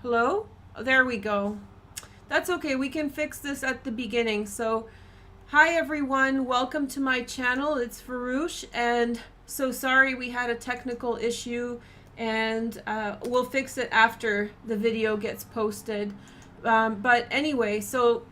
Hello? Oh, there we go. That's okay. We can fix this at the beginning. So, hi everyone. Welcome to my channel. It's Veroosh, and so sorry we had a technical issue, and we'll fix it after the video gets posted. But anyway, so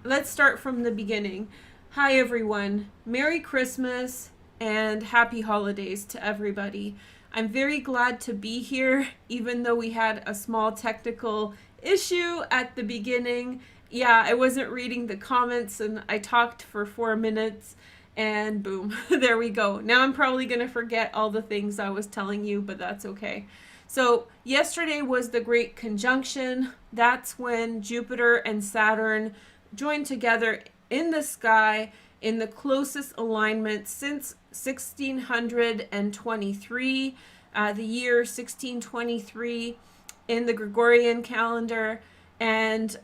let's start from the beginning. Hi everyone. Merry Christmas and happy holidays to everybody. I'm very glad to be here, even though we had a small technical issue at the beginning. Yeah, I wasn't reading the comments and I talked for 4 minutes and boom, there we go. Now I'm probably going to forget all the things I was telling you, but that's okay. So, yesterday was the Great Conjunction. That's when Jupiter and Saturn joined together in the sky in the closest alignment since 1623, the year 1623 in the Gregorian calendar. And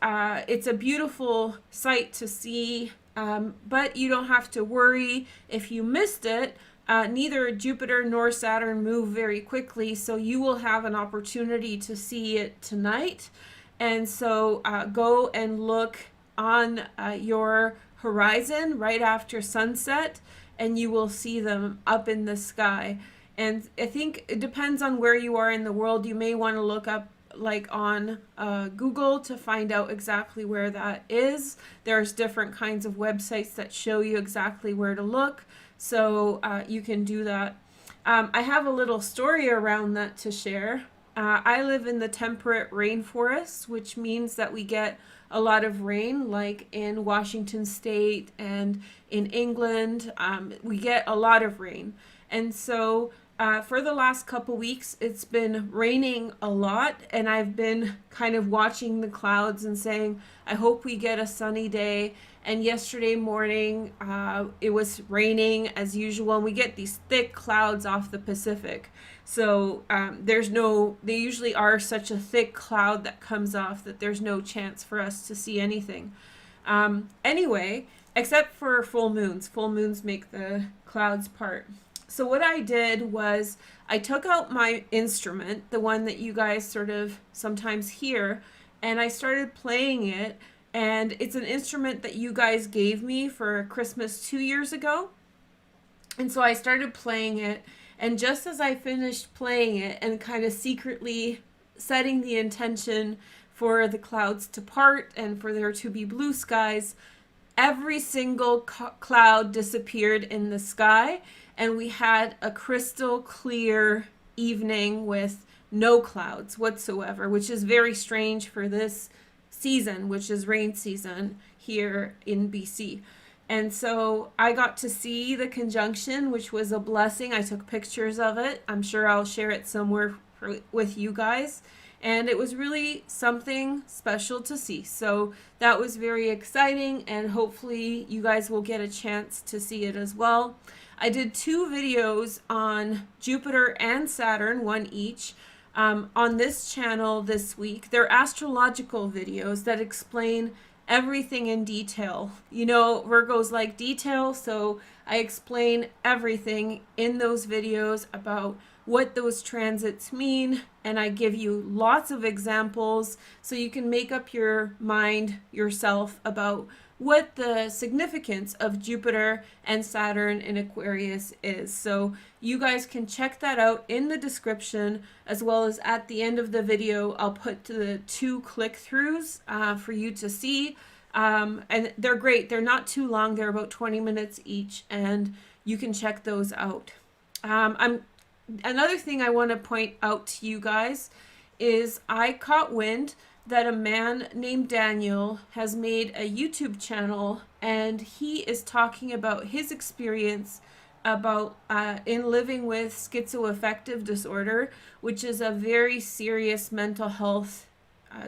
it's a beautiful sight to see, but you don't have to worry if you missed it. Neither Jupiter nor Saturn move very quickly, so you will have an opportunity to see it tonight. And so go and look on your horizon right after sunset, and you will see them up in the sky. And I think it depends on where you are in the world. You may want to look up like on Google to find out exactly where that is. There's different kinds of websites that show you exactly where to look, so you can do that. I have a little story around that to share. I live in the temperate rainforest, which means that we get a lot of rain, like in Washington State and in England. We get a lot of rain. And so for the last couple weeks, it's been raining a lot, and I've been kind of watching the clouds and saying, I hope we get a sunny day. And yesterday morning, it was raining as usual, and we get these thick clouds off the Pacific. So they usually are such a thick cloud that comes off that there's no chance for us to see anything. Anyway, except for full moons. Full moons make the clouds part. So what I did was I took out my instrument, the one that you guys sort of sometimes hear, and I started playing it. And it's an instrument that you guys gave me for Christmas 2 years ago. And so I started playing it. And just as I finished playing it and kind of secretly setting the intention for the clouds to part and for there to be blue skies, every single cloud disappeared in the sky. And we had a crystal clear evening with no clouds whatsoever, which is very strange for this season, which is rain season here in BC. And so I got to see the conjunction, which was a blessing. I took pictures of it. I'm sure I'll share it somewhere with you guys. And it was really something special to see. So that was very exciting, and hopefully you guys will get a chance to see it as well. I did 2 videos on Jupiter and Saturn, one each. On this channel this week. They're astrological videos that explain everything in detail. You know, Virgos like detail, so I explain everything in those videos about what those transits mean, and I give you lots of examples so you can make up your mind yourself about what the significance of Jupiter and Saturn in Aquarius is. So you guys can check that out in the description, as well as at the end of the video I'll put the 2 click-throughs for you to see. And they're great. They're not too long. They're about 20 minutes each, and you can check those out. Another thing I want to point out to you guys is I caught wind that a man named Daniel has made a YouTube channel, and he is talking about his experience about in living with schizoaffective disorder, which is a very serious mental health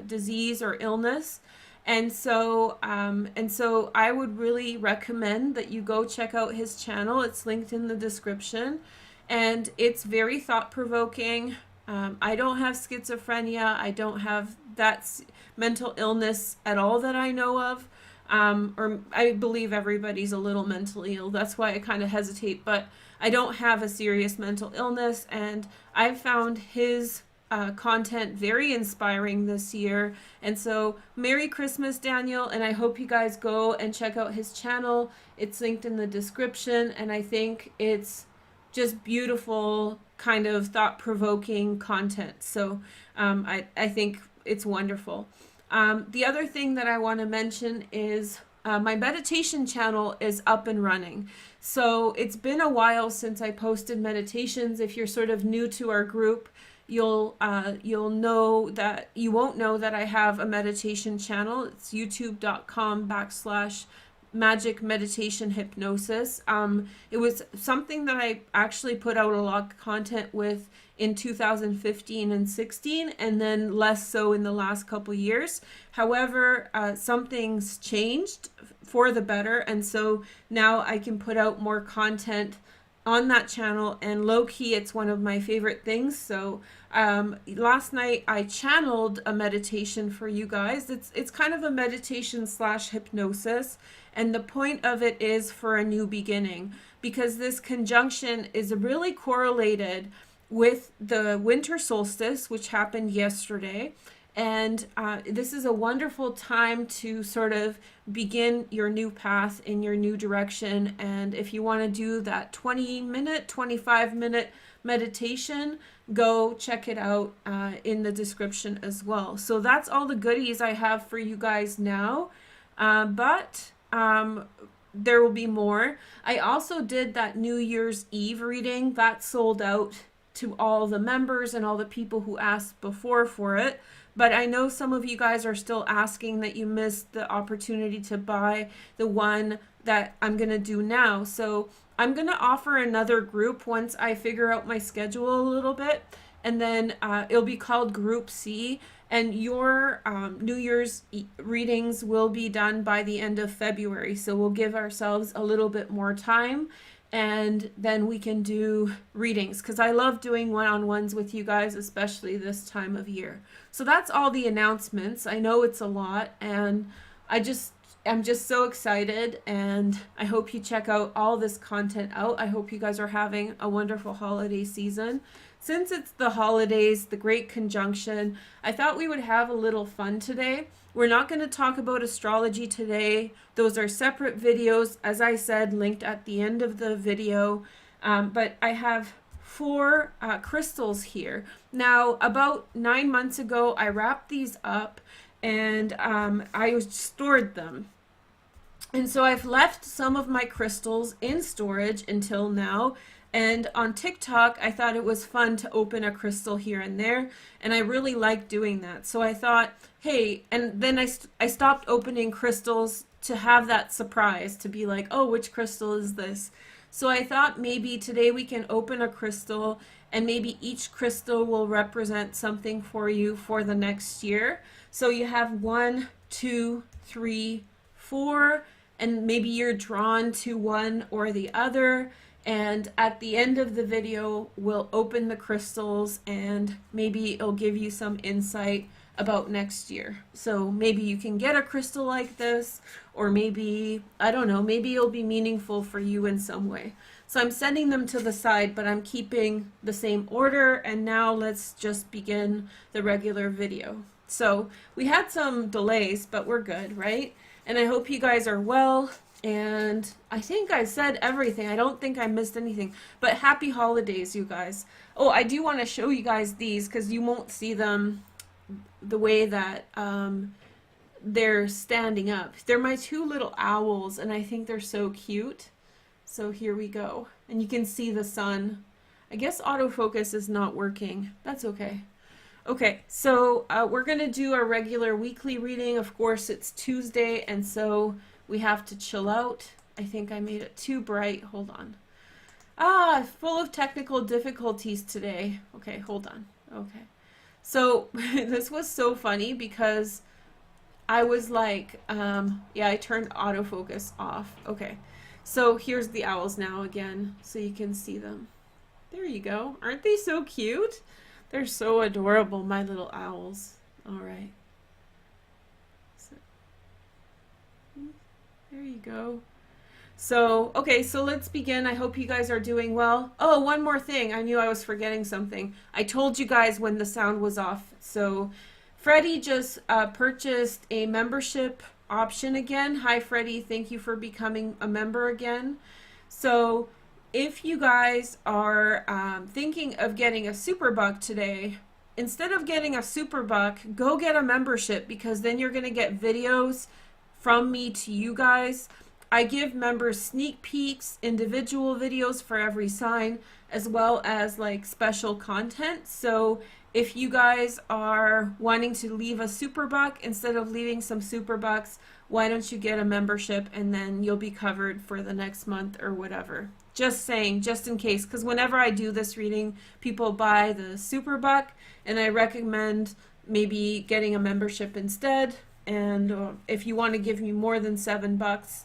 disease or illness. And so I would really recommend that you go check out his channel. It's linked in the description, and it's very thought-provoking. I don't have schizophrenia. I don't have that mental illness at all that I know of. Or I believe everybody's a little mentally ill. That's why I kind of hesitate. But I don't have a serious mental illness, and I've found his content, very inspiring this year. And so Merry Christmas, Daniel, and I hope you guys go and check out his channel. It's linked in the description, and I think it's just beautiful, kind of thought-provoking content. So I think it's wonderful. The other thing that I want to mention is my meditation channel is up and running. So it's been a while since I posted meditations. If you're sort of new to our group, you'll know that you won't know that I have a meditation channel. It's youtube.com/magic meditation hypnosis. It was something that I actually put out a lot of content with in 2015 and 16, and then less so in the last couple years. However, something's changed for the better, and so now I can put out more content on that channel, and low-key it's one of my favorite things. So last night I channeled a meditation for you guys. It's kind of a meditation / hypnosis, and the point of it is for a new beginning, because this conjunction is really correlated with the winter solstice, which happened yesterday. And this is a wonderful time to sort of begin your new path in your new direction. And if you want to do that 20-minute, 25-minute meditation, go check it out in the description as well. So that's all the goodies I have for you guys now. But there will be more. I also did that New Year's Eve reading that sold out to all the members and all the people who asked before for it. But I know some of you guys are still asking that you missed the opportunity to buy the one that I'm going to do now. So I'm going to offer another group once I figure out my schedule a little bit. And then it'll be called Group C. And your New Year's readings will be done by the end of February. So we'll give ourselves a little bit more time, and then we can do readings, because I love doing one-on-ones with you guys, especially this time of year. So that's all the announcements. I know it's a lot, and I'm just so excited, and I hope you check out all this content out. I hope you guys are having a wonderful holiday season. Since it's the holidays, the Great Conjunction, I thought we would have a little fun today. We're not going to talk about astrology today. Those are separate videos, as I said, linked at the end of the video. But I have 4 crystals here. Now, about 9 months ago, I wrapped these up, and I stored them. And so I've left some of my crystals in storage until now. And on TikTok, I thought it was fun to open a crystal here and there, and I really like doing that. So I thought, hey, and then I stopped opening crystals to have that surprise, to be like, oh, which crystal is this? So I thought maybe today we can open a crystal, and maybe each crystal will represent something for you for the next year. So you have 1, 2, 3, 4, and maybe you're drawn to one or the other. And at the end of the video, we'll open the crystals, and maybe it'll give you some insight about next year. So maybe you can get a crystal like this, or maybe, I don't know, maybe it'll be meaningful for you in some way. So I'm setting them to the side, but I'm keeping the same order. And now let's just begin the regular video. So we had some delays, but we're good, right? And I hope you guys are well. And I think I said everything. I don't think I missed anything. But happy holidays, you guys. Oh, I do want to show you guys these, because you won't see them the way that they're standing up. They're my 2 little owls, and I think they're so cute. So here we go. And you can see the sun. I guess autofocus is not working. That's okay. Okay, so we're going to do our regular weekly reading. Of course, it's Tuesday, and so we have to chill out. I think I made it too bright. Hold on. Full of technical difficulties today. Okay, hold on. Okay. So this was so funny because I was like, yeah, I turned autofocus off. Okay. So here's the owls now again, so you can see them. There you go. Aren't they so cute? They're so adorable, my little owls. All right. So, there you go. So, okay, so let's begin. I hope you guys are doing well. Oh, one more thing. I knew I was forgetting something. I told you guys when the sound was off. So, Freddie just purchased a membership option again. Hi, Freddie. Thank you for becoming a member again. So, if you guys are thinking of getting a superbuck today, instead of getting a superbuck, go get a membership, because then you're going to get videos from me to you guys. I give members sneak peeks, individual videos for every sign, as well as like special content. So if you guys are wanting to leave a superbuck, instead of leaving some superbucks, why don't you get a membership, and then you'll be covered for the next month or whatever. Just saying, just in case, because whenever I do this reading, people buy the superbuck, and I recommend maybe getting a membership instead. And if you want to give me more than $7,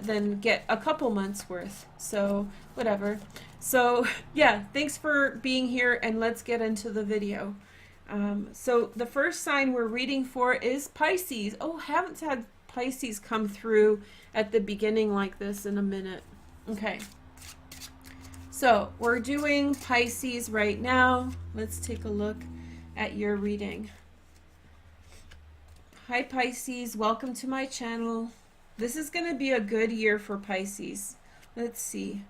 then get a couple months worth. So whatever. So yeah, thanks for being here, and let's get into the video. So the first sign we're reading for is Pisces. Oh, haven't had Pisces come through at the beginning like this in a minute. Okay. So we're doing Pisces right now. Let's take a look at your reading. Hi Pisces, welcome to my channel. This is going to be a good year for Pisces. Let's see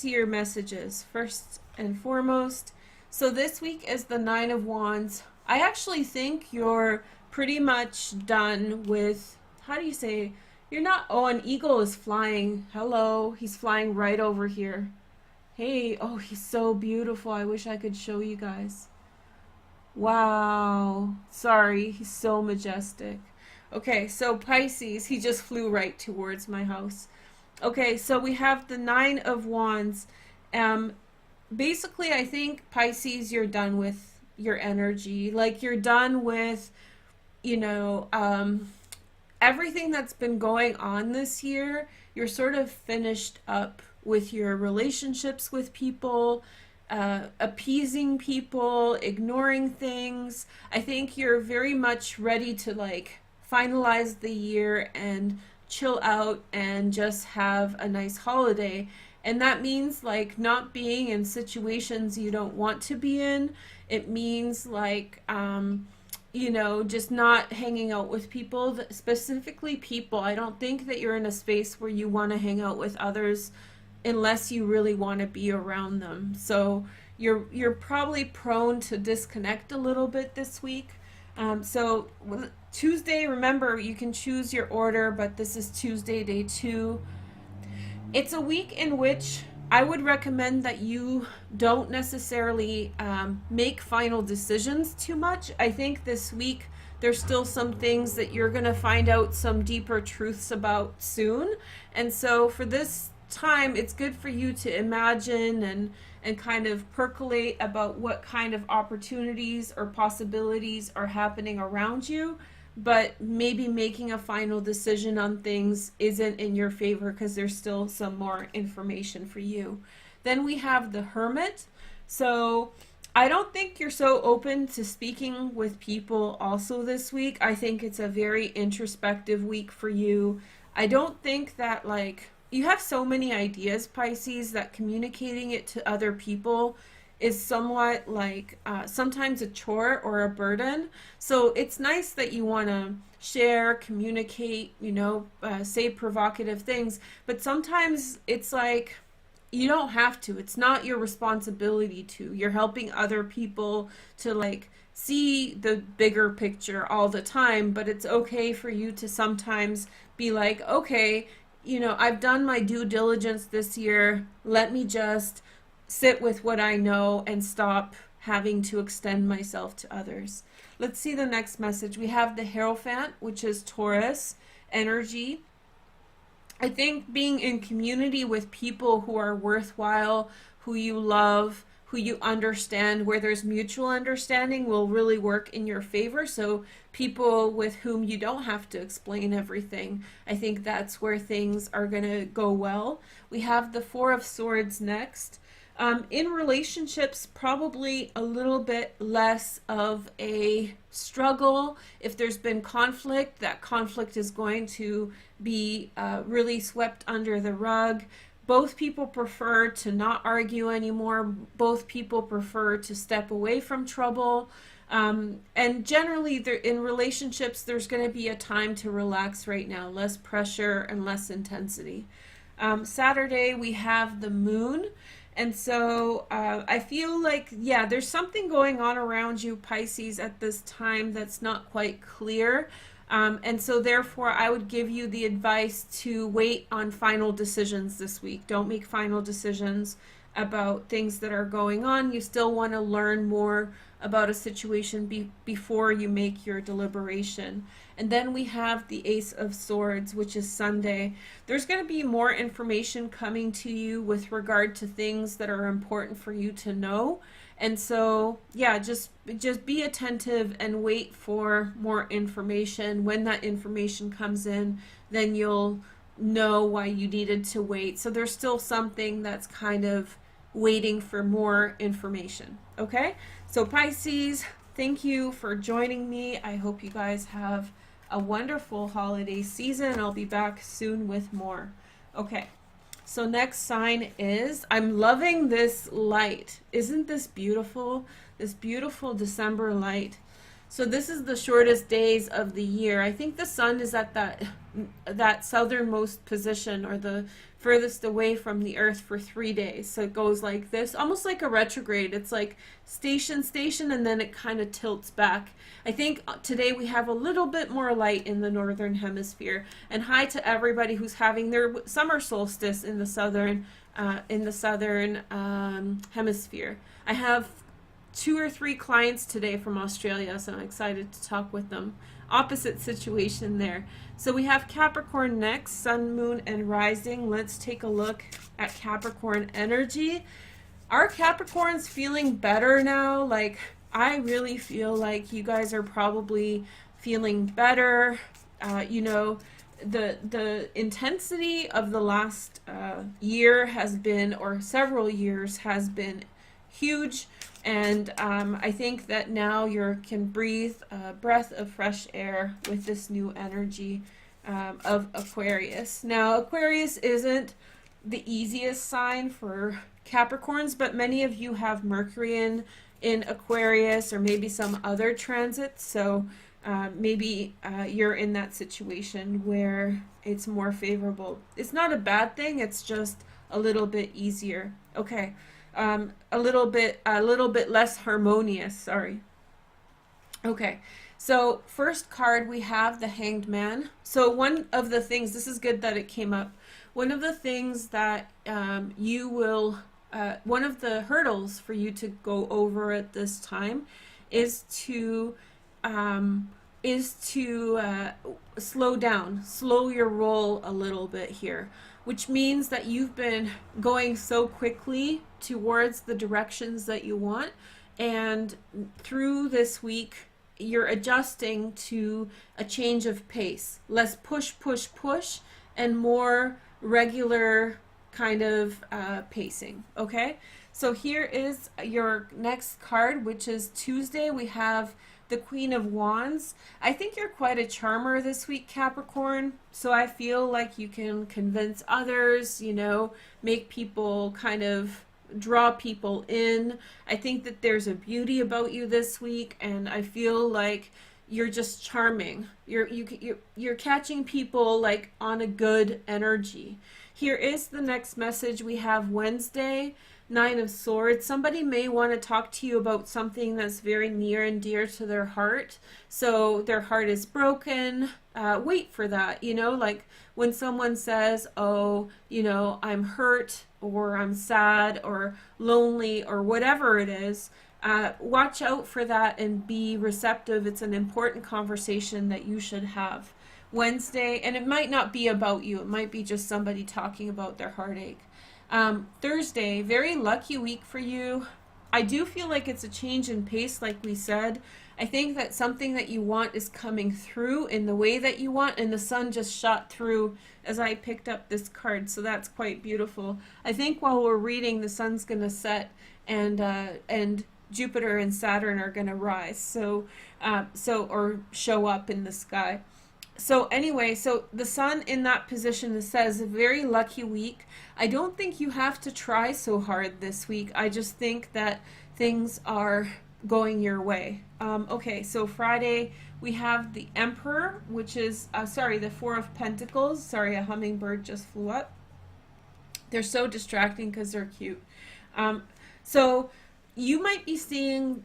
your messages first and foremost. So this week is the Nine of Wands. I actually think you're pretty much done with, how do you say, you're not, oh, an eagle is flying. Hello, he's flying right over here. Hey, oh, he's so beautiful. I wish I could show you guys. Wow, sorry, he's so majestic. Okay, so Pisces, he just flew right towards my house. Okay, so we have the Nine of Wands. Basically, I think Pisces, you're done with your energy. Like, you're done with, you know, everything that's been going on this year. You're sort of finished up with your relationships with people, appeasing people, ignoring things. I think you're very much ready to like finalize the year and chill out and just have a nice holiday. And that means like not being in situations you don't want to be in. It means like, you know, just not hanging out with people, specifically people. I don't think that you're in a space where you want to hang out with others unless you really want to be around them. So you're probably prone to disconnect a little bit this week. So Tuesday, remember, you can choose your order, but this is Tuesday, day 2. It's a week in which I would recommend that you don't necessarily make final decisions too much. I think this week there's still some things that you're going to find out some deeper truths about soon. And so for this time, it's good for you to imagine and kind of percolate about what kind of opportunities or possibilities are happening around you, but maybe making a final decision on things isn't in your favor because there's still some more information for you. Then we have the Hermit. So I don't think you're so open to speaking with people also this week. I think it's a very introspective week for you. I don't think that like you have so many ideas, Pisces, that communicating it to other people is somewhat like sometimes a chore or a burden. So it's nice that you want to share, communicate, you know, say provocative things, but sometimes it's like you don't have to. It's not your responsibility to. You're helping other people to like see the bigger picture all the time, but it's okay for you to sometimes be like, okay, you know, I've done my due diligence this year. Let me just sit with what I know and stop having to extend myself to others. Let's see the next message. We have the Hierophant, which is Taurus energy. I think being in community with people who are worthwhile, who you love, who you understand, where there's mutual understanding will really work in your favor. So people with whom you don't have to explain everything, I think that's where things are going to go well. We have the Four of Swords next. In relationships, probably a little bit less of a struggle. If there's been conflict, that conflict is going to be really swept under the rug. Both people prefer to not argue anymore. Both people prefer to step away from trouble. And generally, in relationships, there's going to be a time to relax right now, less pressure and less intensity. Saturday, we have the moon. And so I feel like, yeah, there's something going on around you, Pisces, at this time that's not quite clear. And so therefore, I would give you the advice to wait on final decisions this week. Don't make final decisions about things that are going on. You still want to learn more about a situation before you make your deliberation. And then we have the Ace of Swords, which is Sunday. There's going to be more information coming to you with regard to things that are important for you to know. And so, yeah, just be attentive and wait for more information. When that information comes in, then you'll know why you needed to wait. So there's still something that's kind of waiting for more information. Okay? So Pisces, thank you for joining me. I hope you guys have a wonderful holiday season. I'll be back soon with more. Okay. So next sign is, I'm loving this light. Isn't this beautiful? This beautiful December light. So this is the shortest days of the year. I think the sun is at that southernmost position, or the furthest away from the earth, for 3 days. So it goes like this, almost like a retrograde. It's like station, and then it kind of tilts back. I think today we have a little bit more light in the northern hemisphere. And hi to everybody who's having their summer solstice in the southern hemisphere. I have 2 or 3 clients today from Australia, so I'm excited to talk with them. Opposite situation there. So we have Capricorn next, Sun, Moon, and Rising. Let's take a look at Capricorn energy. Are Capricorns feeling better now? Like, I really feel like you guys are probably feeling better. You know, the intensity of the last year has been, or several years, has been huge. And I think that now you can breathe a breath of fresh air with this new energy of Aquarius. Now, Aquarius isn't the easiest sign for Capricorns, but many of you have Mercury in Aquarius, or maybe some other transits. So maybe you're in that situation where it's more favorable. It's not a bad thing. It's just a little bit easier. Okay. A little bit less harmonious, sorry. Okay, so first card we have the Hanged Man. So one of the things, this is good that it came up, one of the things that one of the hurdles for you to go over at this time is to slow down, slow your roll a little bit here, which means that you've been going so quickly towards the directions that you want, and through this week you're adjusting to a change of pace, less push, and more regular kind of pacing. Okay, so here is your next card, which is Tuesday. We have the Queen of Wands. I think you're quite a charmer this week, Capricorn. So I feel like you can convince others, you know, make people kind of draw people in. I think that there's a beauty about you this week, and I feel like you're just charming. You're catching people like on a good energy. Here is the next message. We have Wednesday, 9 of Swords. Somebody may want to talk to you about something that's very near and dear to their heart. So their heart is broken. Wait for that. You know, like when someone says, oh, you know, I'm hurt, or I'm sad, or lonely, or whatever it is, watch out for that and be receptive. It's an important conversation that you should have. Wednesday, and it might not be about you. It might be just somebody talking about their heartache. Thursday, very lucky week for you. I do feel like it's a change in pace, like we said. I think that something that you want is coming through in the way that you want, and the sun just shot through as I picked up this card, so that's quite beautiful. I think while we're reading, the sun's going to set, and Jupiter and Saturn are going to rise, or show up in the sky. So anyway, so the sun in that position says a very lucky week. I don't think you have to try so hard this week. I just think that things are going your way. Okay, so Friday we have the Emperor, which is, the Four of Pentacles. Sorry, a hummingbird just flew up. They're so distracting because they're cute. So you might be seeing,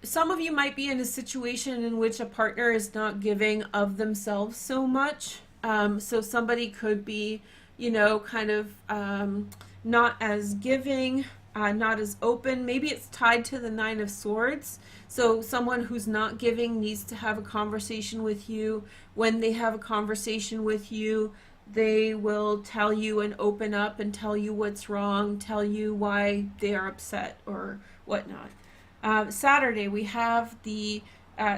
some of you might be in a situation in which a partner is not giving of themselves so much. So somebody could be, kind of not as giving, not as open. Maybe it's tied to the Nine of Swords. So someone who's not giving needs to have a conversation with you. When they have a conversation with you, they will tell you and open up and tell you what's wrong, tell you why they are upset or whatnot. Saturday, we have the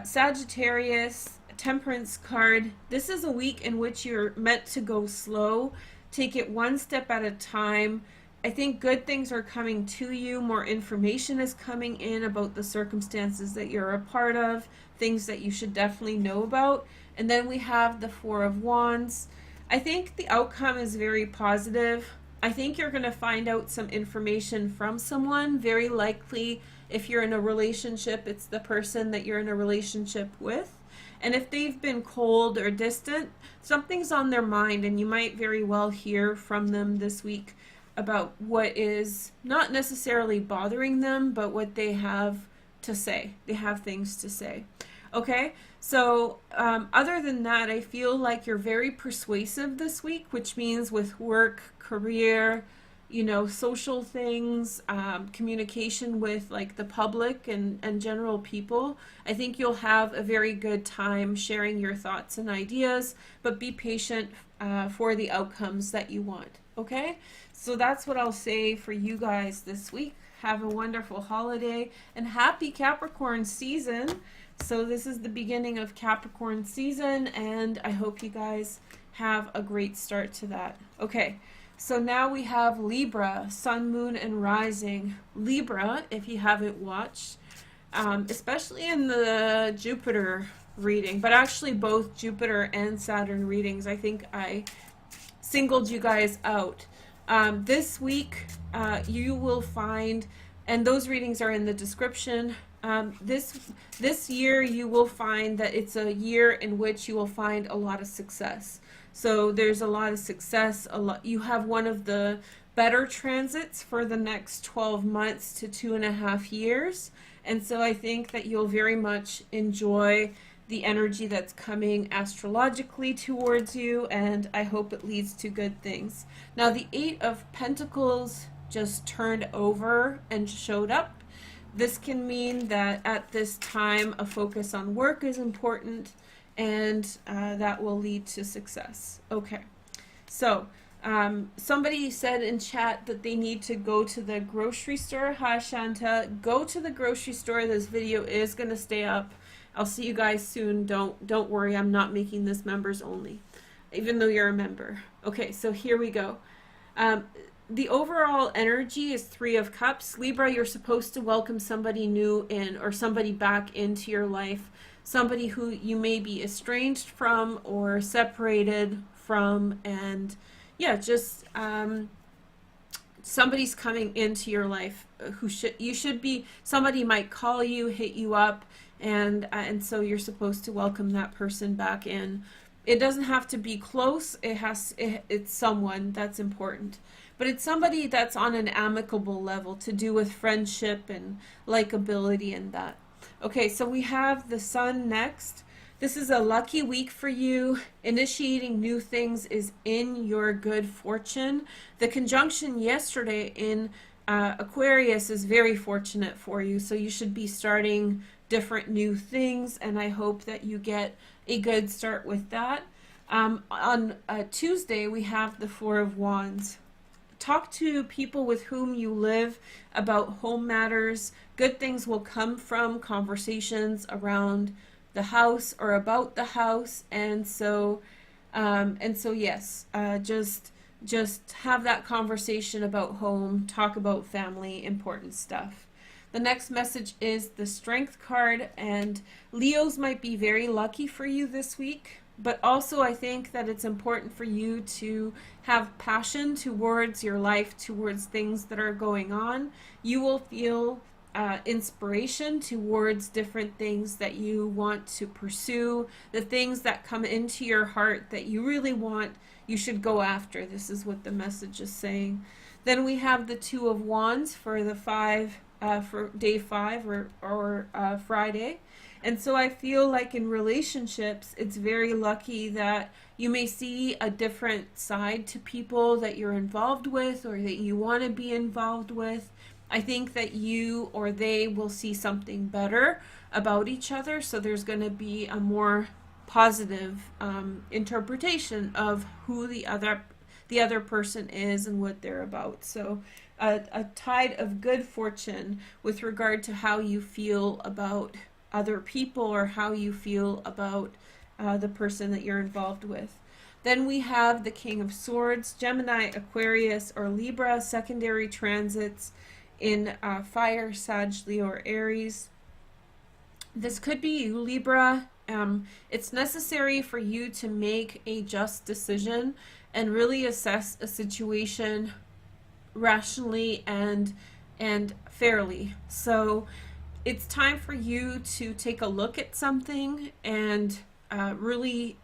Sagittarius Temperance card. This is a week in which you're meant to go slow. Take it one step at a time. I think good things are coming to you. More information is coming in about the circumstances that you're a part of, things that you should definitely know about. And then we have the Four of Wands. I think the outcome is very positive. I think you're going to find out some information from someone. Very likely, if you're in a relationship, it's the person that you're in a relationship with. And if they've been cold or distant, something's on their mind, and you might very well hear from them this week about what is not necessarily bothering them, but what they have to say. They have things to say. Okay, so other than that, I feel like you're very persuasive this week, which means with work, career, social things, communication with like the public and general people. I think you'll have a very good time sharing your thoughts and ideas, but be patient for the outcomes that you want. Okay, so that's what I'll say for you guys this week. Have a wonderful holiday and happy Capricorn season. So this is the beginning of Capricorn season, and I hope you guys have a great start to that. Okay, so now we have Libra, Sun, Moon, and Rising. Libra, if you haven't watched, especially in the Jupiter reading, but actually both Jupiter and Saturn readings, I think I singled you guys out. This week, you will find, and those readings are in the description. This year you will find that it's a year in which you will find a lot of success. So there's a lot of success. You have one of the better transits for the next 12 months to 2.5 years. And so I think that you'll very much enjoy the energy that's coming astrologically towards you, and I hope it leads to good things. Now the Eight of Pentacles just turned over and showed up. This can mean that at this time a focus on work is important, and that will lead to success. Okay, so somebody said in chat that they need to go to the grocery store. Hi Shanta, go to the grocery store. This video is going to stay up. I'll see you guys soon. Don't worry, I'm not making this members only, even though you're a member. Okay, so here we go. The overall energy is Three of Cups. Libra, you're supposed to welcome somebody new in, or somebody back into your life, somebody who you may be estranged from or separated from, and yeah, just somebody's coming into your life who should be, somebody might call you, hit you up, and so you're supposed to welcome that person back in. It doesn't have to be close. It's someone that's important. But it's somebody that's on an amicable level, to do with friendship and likability and that. Okay, so we have the Sun next. This is a lucky week for you. Initiating new things is in your good fortune. The conjunction yesterday in Aquarius is very fortunate for you, so you should be starting different new things, and I hope that you get a good start with that. On Tuesday, we have the Four of Wands. talk to people with whom you live about home matters. Good things will come from conversations around the house or about the house. And so yes, just have that conversation about home, talk about family, important stuff. The next message is the Strength card, and Leos might be very lucky for you this week, but also I think that it's important for you to have passion towards your life, towards things that are going on. You will feel inspiration towards different things that you want to pursue, the things that come into your heart that you really want, you should go after. This is what the message is saying. Then we have the Two of Wands for the for day 5 or Friday. And so I feel like in relationships, it's very lucky that you may see a different side to people that you're involved with or that you want to be involved with. I think that you or they will see something better about each other. So there's going to be a more positive interpretation of who the other person is and what they're about. So a tide of good fortune with regard to how you feel about other people or how you feel about the person that you're involved with. Then we have the King of Swords, Gemini, Aquarius, or Libra, secondary transits in fire, Sag, Leo, or Aries. This could be you, Libra. It's necessary for you to make a just decision and really assess a situation rationally and fairly. So it's time for you to take a look at something and really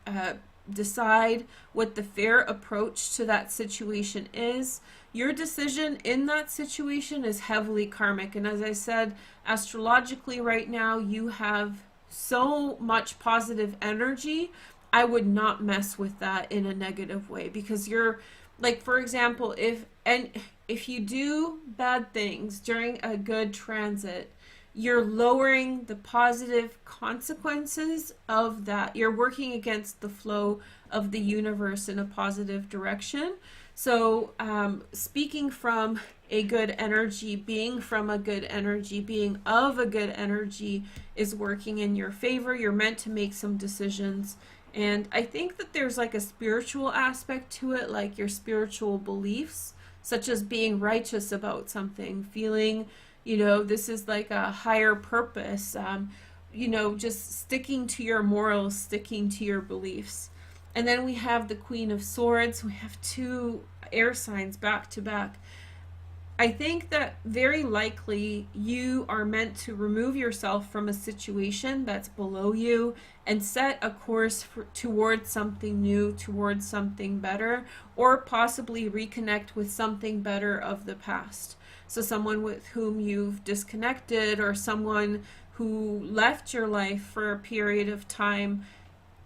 decide what the fair approach to that situation is. Your decision in that situation is heavily karmic. And as I said, astrologically right now, you have so much positive energy. I would not mess with that in a negative way, because you're like, for example, if you do bad things during a good transit, you're lowering the positive consequences of that. You're working against the flow of the universe in a positive direction. So speaking from a good energy, being from a good energy, being of a good energy is working in your favor. You're meant to make some decisions. And I think that there's like a spiritual aspect to it, like your spiritual beliefs, such as being righteous about something, feeling, this is like a higher purpose, just sticking to your morals, sticking to your beliefs. And then we have the Queen of Swords. We have 2 air signs back to back. I think that very likely you are meant to remove yourself from a situation that's below you and set a course towards something new, towards something better, or possibly reconnect with something better of the past. So someone with whom you've disconnected, or someone who left your life for a period of time,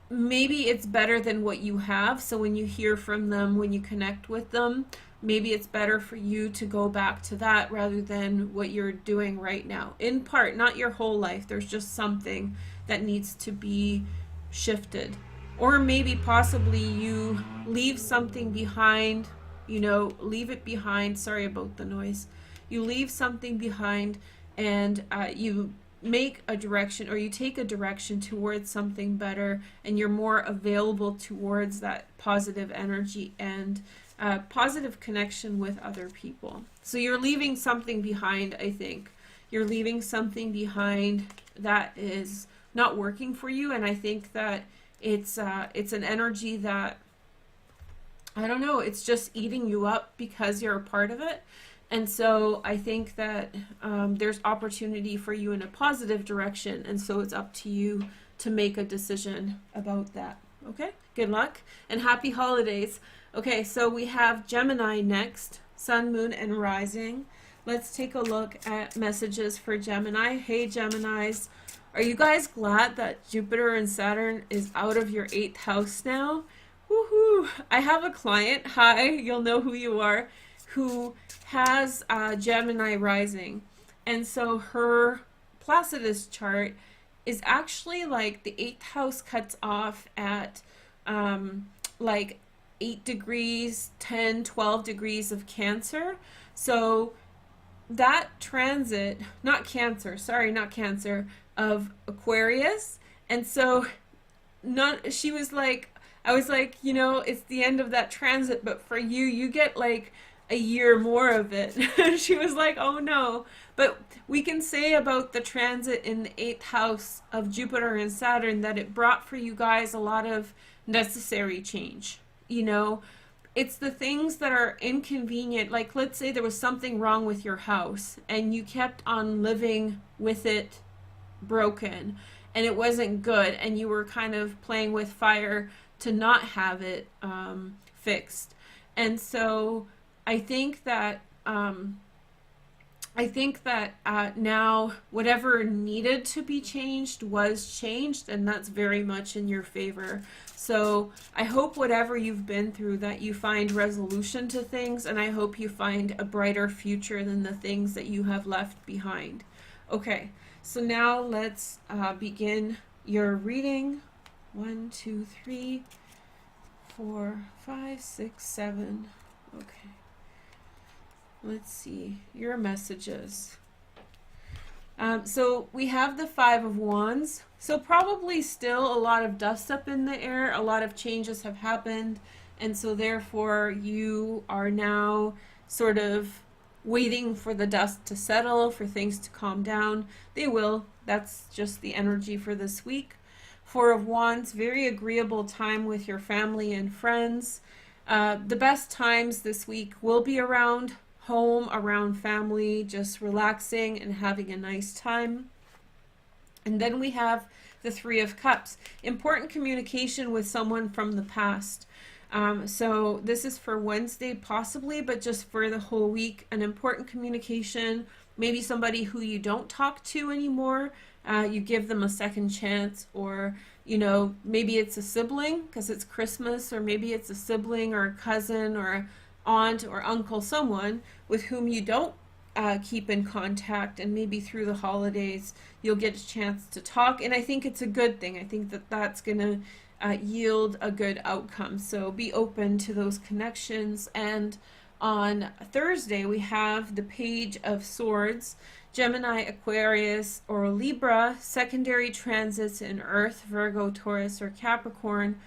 maybe it's better than what you have. So when you hear from them, when you connect with them, maybe it's better for you to go back to that rather than what you're doing right now. In part, not your whole life. There's just something that needs to be shifted. Or maybe possibly you leave something behind, leave it behind. Sorry about the noise. You leave something behind and you make a direction, or you take a direction towards something better, and you're more available towards that positive energy and positive connection with other people. So you're leaving something behind, I think. You're leaving something behind that is not working for you, and I think that it's an energy that, I don't know, it's just eating you up because you're a part of it. And so I think that there's opportunity for you in a positive direction, and so it's up to you to make a decision about that. Okay? Good luck and happy holidays. Okay, so we have Gemini next, Sun, Moon, and Rising. Let's take a look at messages for Gemini. Hey, Geminis. Are you guys glad that Jupiter and Saturn is out of your 8th house now? Woohoo! I have a client, hi, you'll know who you are, who has Gemini rising. And so her Placidus chart is actually like the 8th house cuts off at like 8 degrees, 10, 12 degrees of Cancer. So that transit, not Cancer, sorry, not Cancer, of Aquarius. And so not, she was like, I was like, you know, it's the end of that transit, but for you, you get like a year more of it. She was like, oh no. But we can say about the transit in the 8th house of Jupiter and Saturn that it brought for you guys a lot of necessary change. You know, it's the things that are inconvenient. Like, let's say there was something wrong with your house and you kept on living with it broken and it wasn't good, and you were kind of playing with fire to not have it fixed. And so I think that now whatever needed to be changed was changed, and that's very much in your favor. So I hope whatever you've been through, that you find resolution to things, and I hope you find a brighter future than the things that you have left behind. Okay, so now let's begin your reading. 1, 2, 3, 4, 5, 6, 7. Okay. Let's see your messages. So we have the 5 of Wands. So probably still a lot of dust up in the air. A lot of changes have happened. And so therefore you are now sort of waiting for the dust to settle, for things to calm down. They will. That's just the energy for this week. 4 of Wands, very agreeable time with your family and friends. The best times this week will be around home, around family, just relaxing and having a nice time. And then we have the 3 of Cups, important communication with someone from the past. So this is for Wednesday possibly, but just for the whole week, an important communication, maybe somebody who you don't talk to anymore, you give them a second chance, or you know, maybe it's a sibling because it's Christmas, or maybe it's a sibling or a cousin or aunt or uncle, someone with whom you don't keep in contact, and maybe through the holidays you'll get a chance to talk, and I think it's a good thing. I think that that's gonna yield a good outcome, so be open to those connections. And on Thursday we have the Page of Swords, Gemini, Aquarius, or Libra, secondary transits in Earth, Virgo, Taurus, or Capricorn.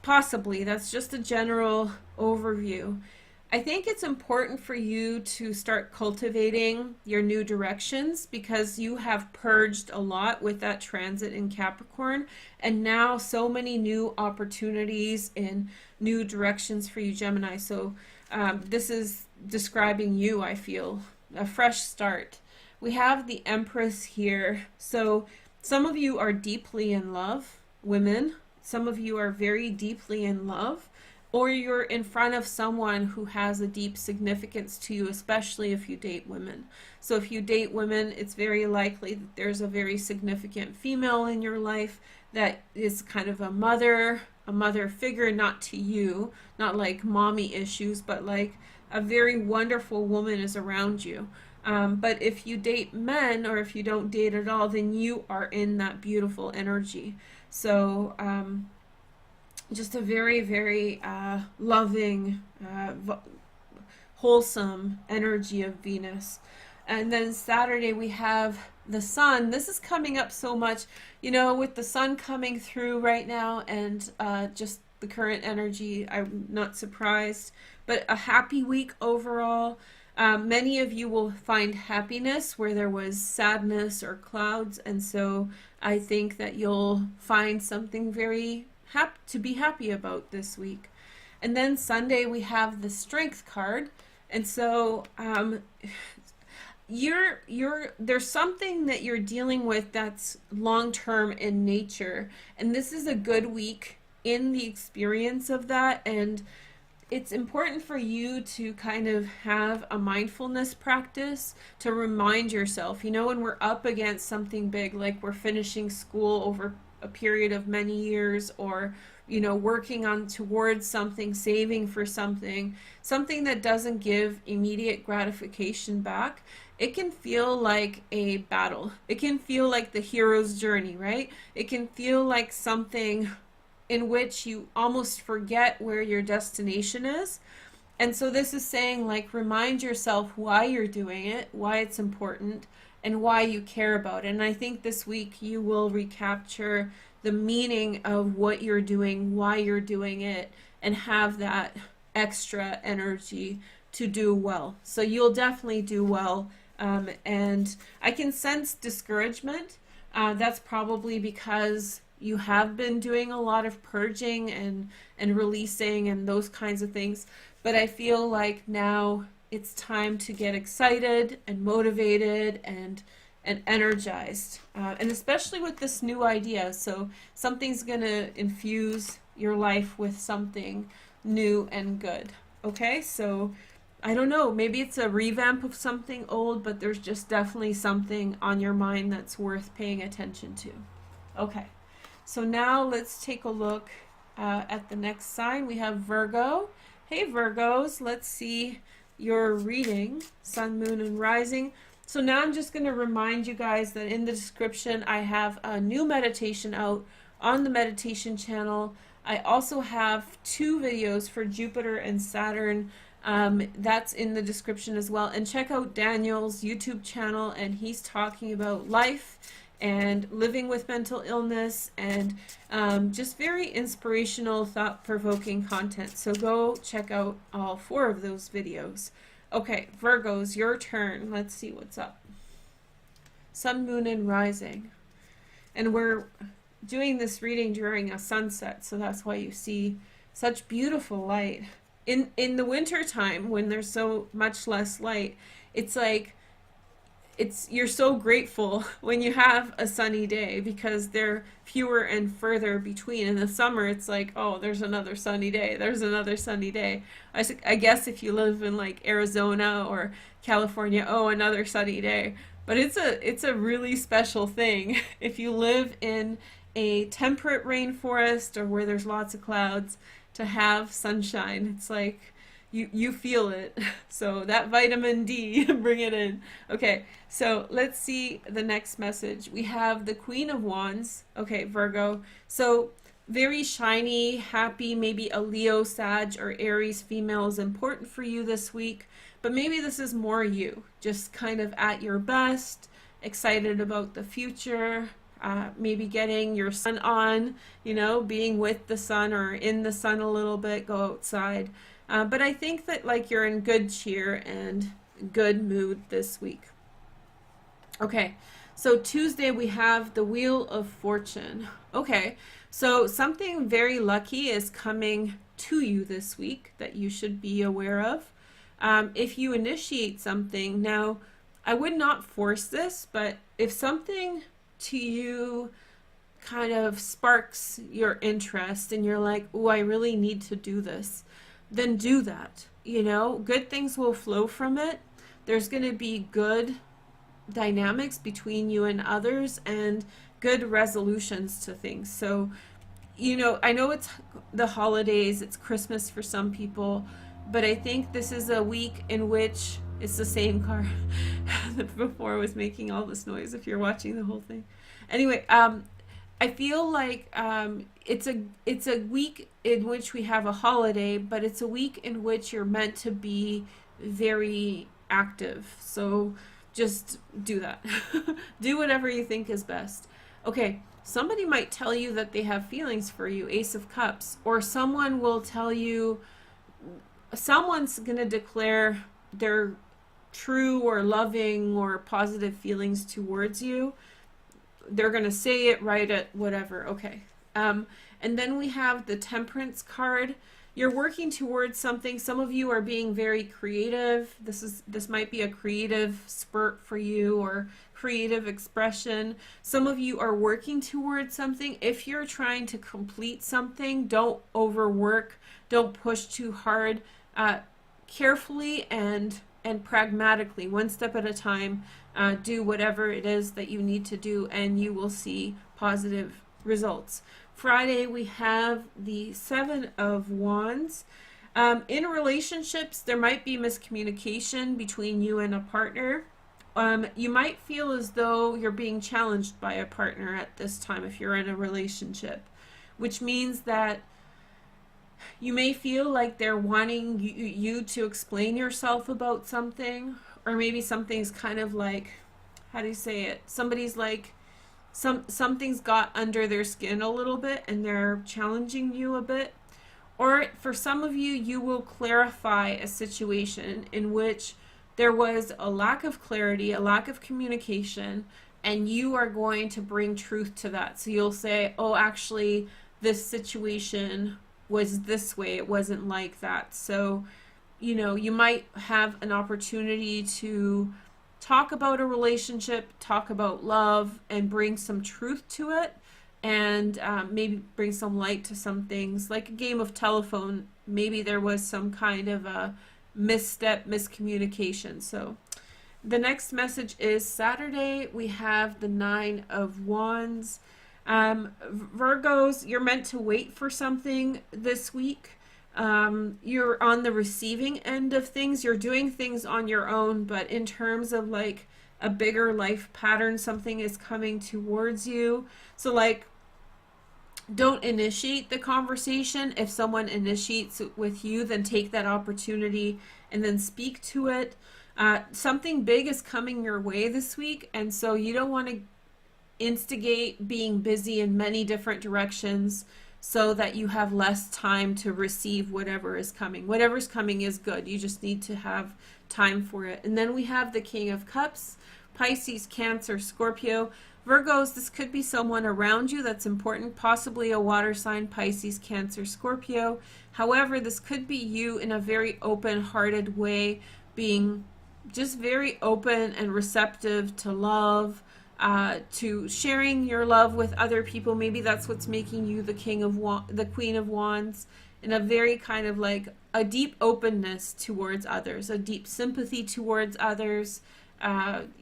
Possibly, that's just a general overview. I think it's important for you to start cultivating your new directions, because you have purged a lot with that transit in Capricorn, and now so many new opportunities in new directions for you, Gemini. So this is describing you, I feel, a fresh start. We have the Empress here. So some of you are deeply in love, women. Some of you are very deeply in love, or you're in front of someone who has a deep significance to you, especially if you date women. So if you date women, it's very likely that there's a very significant female in your life that is kind of a mother figure, not to you, not like mommy issues, but like a very wonderful woman is around you. But if you date men, or if you don't date at all, then you are in that beautiful energy. So just a very, very loving, wholesome energy of Venus. And then Saturday we have the Sun. This is coming up so much, you know, with the Sun coming through right now, and just the current energy, I'm not surprised. But a happy week overall. Many of you will find happiness where there was sadness or clouds, and so I think that you'll find something very to be happy about this week. And then Sunday we have the Strength card, and so there's something that you're dealing with that's long-term in nature, and this is a good week in the experience of that. And it's important for you to kind of have a mindfulness practice to remind yourself, you know, when we're up against something big, like we're finishing school over a period of many years, or, you know, working on towards something, saving for something that doesn't give immediate gratification back, it can feel like a battle. It can feel like the hero's journey, right? It can feel like something in which you almost forget where your destination is. And so this is saying, like, remind yourself why you're doing it, why it's important, and why you care about it. And I think this week you will recapture the meaning of what you're doing, why you're doing it, and have that extra energy to do well. So you'll definitely do well. And I can sense discouragement. That's probably because you have been doing a lot of purging and releasing and those kinds of things. But I feel like now it's time to get excited and motivated and energized. And especially with this new idea. So something's going to infuse your life with something new and good. Okay, so I don't know, maybe it's a revamp of something old, but there's just definitely something on your mind that's worth paying attention to. Okay, so now let's take a look at the next sign. We have Virgo. Hey Virgos, let's see your reading, Sun, Moon, and Rising. So now I'm just going to remind you guys that in the description I have a new meditation out on the meditation channel. I also have 2 videos for Jupiter and Saturn. That's in the description as well. And check out Daniel's YouTube channel, and he's talking about life and living with mental illness and just very inspirational, thought-provoking content. So go check out all 4 of those videos. Okay, Virgos, your turn. Let's see what's up. Sun, Moon, and Rising. And we're doing this reading during a sunset, so that's why you see such beautiful light. In the winter time, when there's so much less light, it's like you're so grateful when you have a sunny day because they're fewer and further between. In the summer, it's like, oh, there's another sunny day. There's another sunny day. I guess if you live in like Arizona or California, oh, another sunny day. But it's a really special thing if you live in a temperate rainforest or where there's lots of clouds to have sunshine. It's like you feel it. So that vitamin D, bring it in. Okay, so let's see the next message. We have the Queen of Wands. Okay, Virgo. So very shiny, happy, maybe a Leo, Sag, or Aries female is important for you this week. But maybe this is more you. Just kind of at your best, excited about the future. Maybe getting your sun on, you know, being with the sun or in the sun a little bit, go outside. But I think that like you're in good cheer and good mood this week. Okay, so Tuesday we have the Wheel of Fortune. Okay, so something very lucky is coming to you this week that you should be aware of. If you initiate something, now I would not force this, but if something to you kind of sparks your interest and you're like, oh, I really need to do this, then do that. You know, good things will flow from it. There's going to be good dynamics between you and others and good resolutions to things. So, you know, I know it's the holidays, it's Christmas for some people, but I think this is a week in which it's the same car that before was making all this noise if you're watching the whole thing. Anyway, I feel like it's a week in which we have a holiday, but it's a week in which you're meant to be very active. So just do that. Do whatever you think is best. Okay, somebody might tell you that they have feelings for you, Ace of Cups, or someone will tell you, someone's going to declare their true or loving or positive feelings towards you. They're going to say it, write it, whatever. Okay. And then we have the Temperance card. You're working towards something. Some of you are being very creative. This might be a creative spurt for you or creative expression. Some of you are working towards something. If you're trying to complete something, don't overwork. Don't push too hard. Carefully and pragmatically, one step at a time, do whatever it is that you need to do, and you will see positive results. Friday, we have the Seven of Wands. In relationships, there might be miscommunication between you and a partner. You might feel as though you're being challenged by a partner at this time if you're in a relationship. which means that you may feel like they're wanting you to explain yourself about something, or maybe something's kind of like, how do you say it? Somebody's like, something's got under their skin a little bit and they're challenging you a bit. Or for some of you, you will clarify a situation in which there was a lack of clarity, a lack of communication, and you are going to bring truth to that. So you'll say, oh, actually, this situation was this way. It wasn't like that. So, you know, you might have an opportunity to talk about a relationship, talk about love, and bring some truth to it. And maybe bring some light to some things, like a game of telephone. Maybe there was some kind of a misstep, miscommunication. So the next message is Saturday. We have the 9 of Wands. Virgos, you're meant to wait for something this week. You're on the receiving end of things. You're doing things on your own, but in terms of like a bigger life pattern, something is coming towards you. So like, don't initiate the conversation. If someone initiates it with you, then take that opportunity and then speak to it. Something big is coming your way this week, and so you don't want to instigate being busy in many different directions so that you have less time to receive whatever is coming. Whatever's coming is good. You just need to have time for it. And then we have the King of Cups, Pisces, Cancer, Scorpio. Virgos, this could be someone around you that's important, possibly a water sign, Pisces, Cancer, Scorpio. However, this could be you in a very open-hearted way, being just very open and receptive to love, to sharing your love with other people. Maybe that's what's making you the the Queen of Wands, in a very kind of like a deep openness towards others, a deep sympathy towards others,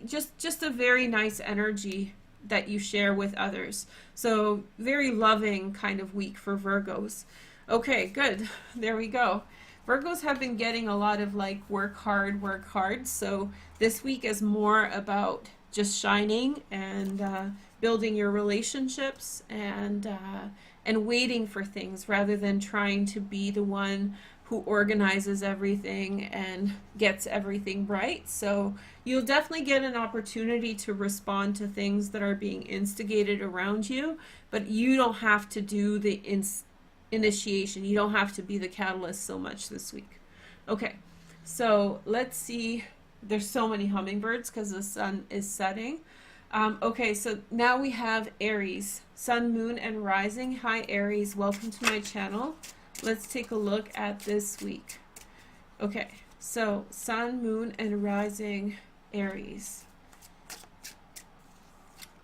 just a very nice energy that you share with others. So very loving kind of week for Virgos. Okay, good. There we go. Virgos have been getting a lot of like work hard, work hard. So this week is more about just shining and building your relationships and waiting for things rather than trying to be the one who organizes everything and gets everything right. So you'll definitely get an opportunity to respond to things that are being instigated around you, but you don't have to do the initiation. You don't have to be the catalyst so much this week. Okay, so let's see. There's so many hummingbirds because the sun is setting. Okay, so now we have Aries, Sun, Moon, and Rising. Hi, Aries. Welcome to my channel. Let's take a look at this week. Okay, so Sun, Moon, and Rising, Aries.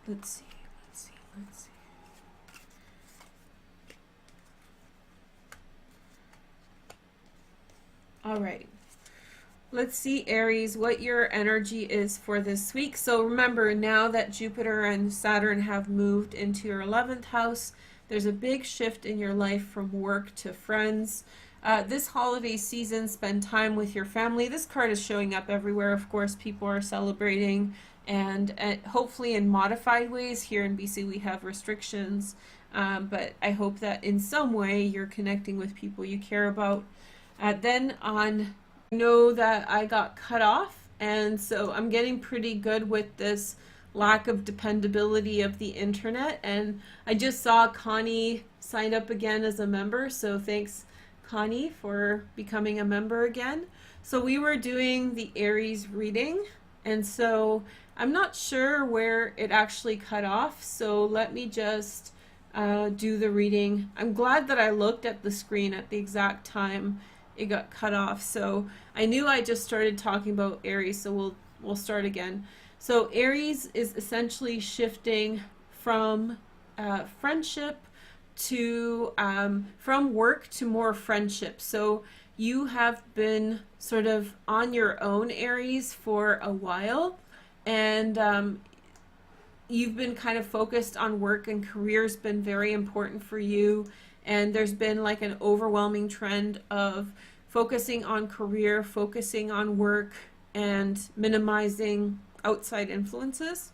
Let's see. All right. Let's see, Aries, what your energy is for this week. So remember, now that Jupiter and Saturn have moved into your 11th house, there's a big shift in your life from work to friends. This holiday season, spend time with your family. This card is showing up everywhere. Of course, people are celebrating, and hopefully in modified ways. Here in BC, we have restrictions, but I hope that in some way you're connecting with people you care about. I know that I got cut off, and so I'm getting pretty good with this lack of dependability of the internet, and I just saw Connie signed up again as a member, so thanks Connie for becoming a member again. So we were doing the Aries reading, and so I'm not sure where it actually cut off, so let me just do the reading. I'm glad that I looked at the screen at the exact time it got cut off. So I knew I just started talking about Aries, so we'll start again. So Aries is essentially shifting from friendship to from work to more friendship. So you have been sort of on your own, Aries, for a while, and you've been kind of focused on work, and career's been very important for you. And there's been like an overwhelming trend of focusing on career, focusing on work, and minimizing outside influences.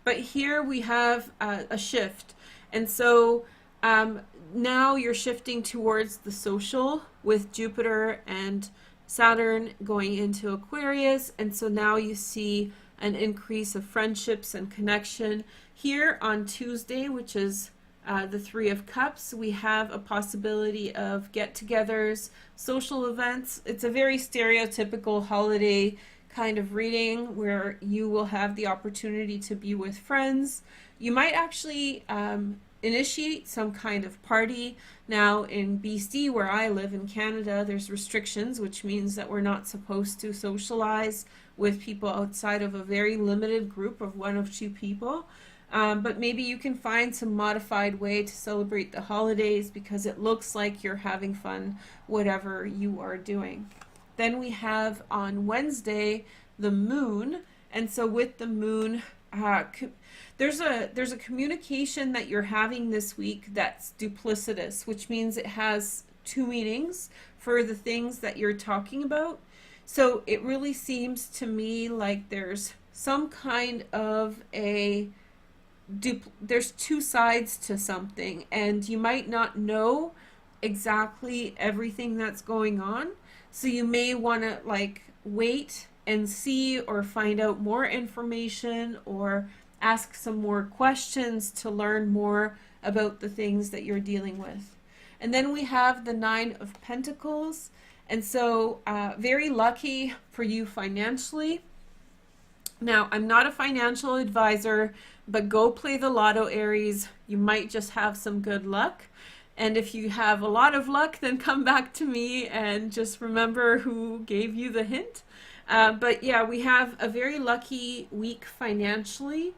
But here we have a shift. And so Now you're shifting towards the social with Jupiter and Saturn going into Aquarius, and so now you see an increase of friendships and connection. Here on Tuesday, which is the Three of Cups, we have a possibility of get-togethers, social events. It's a very stereotypical holiday kind of reading where you will have the opportunity to be with friends. You might actually initiate some kind of party. Now in BC, where I live in Canada, there's restrictions, which means that we're not supposed to socialize with people outside of a very limited group of 1 or 2 people. But maybe you can find some modified way to celebrate the holidays because it looks like you're having fun, whatever you are doing. Then we have on Wednesday the moon, and so with the moon, there's a communication that you're having this week that's duplicitous, which means it has 2 meanings for the things that you're talking about. So it really seems to me like there's some kind of there's 2 sides to something, and you might not know exactly everything that's going on. So you may want to like wait and see or find out more information or ask some more questions to learn more about the things that you're dealing with. And then we have the 9 of Pentacles. And so very lucky for you financially. Now, I'm not a financial advisor, but go play the lotto, Aries. You might just have some good luck. And if you have a lot of luck, then come back to me and just remember who gave you the hint. But yeah, we have a very lucky week financially.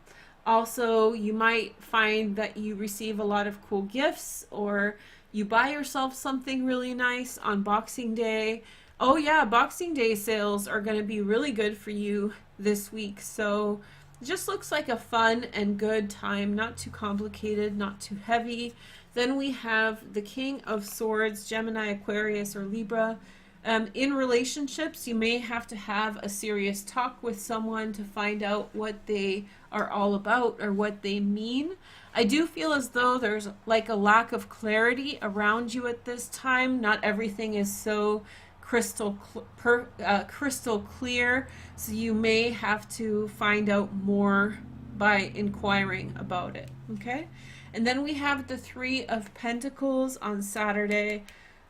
Also, you might find that you receive a lot of cool gifts, or you buy yourself something really nice on Boxing Day. Oh yeah, Boxing Day sales are going to be really good for you this week. So it just looks like a fun and good time, not too complicated, not too heavy. Then we have the King of Swords, Gemini, Aquarius, or Libra. In relationships, you may have to have a serious talk with someone to find out what they are all about or what they mean. I do feel as though there's like a lack of clarity around you at this time. Not everything is so crystal clear, so you may have to find out more by inquiring about it. Okay? And then we have the 3 of Pentacles on Saturday.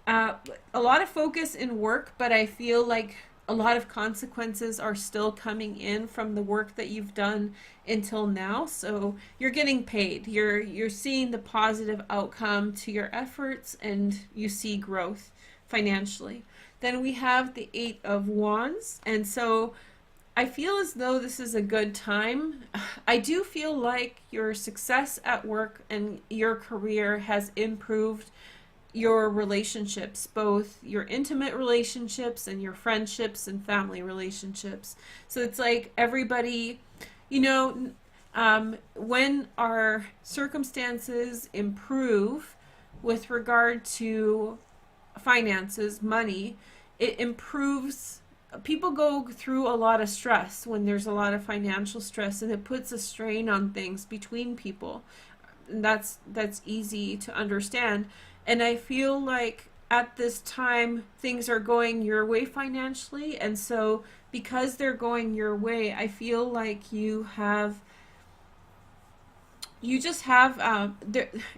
A lot of focus in work, but I feel like a lot of consequences are still coming in from the work that you've done until now. So you're getting paid. You're seeing the positive outcome to your efforts, and you see growth financially. Then we have the 8 of Wands, and so I feel as though this is a good time. I do feel like your success at work and your career has improved your relationships, both your intimate relationships and your friendships and family relationships. So it's like everybody, you know, when our circumstances improve with regard to finances, money, it improves. People go through a lot of stress when there's a lot of financial stress, and it puts a strain on things between people. And that's easy to understand. And I feel like at this time things are going your way financially, and so because they're going your way, I feel like you just have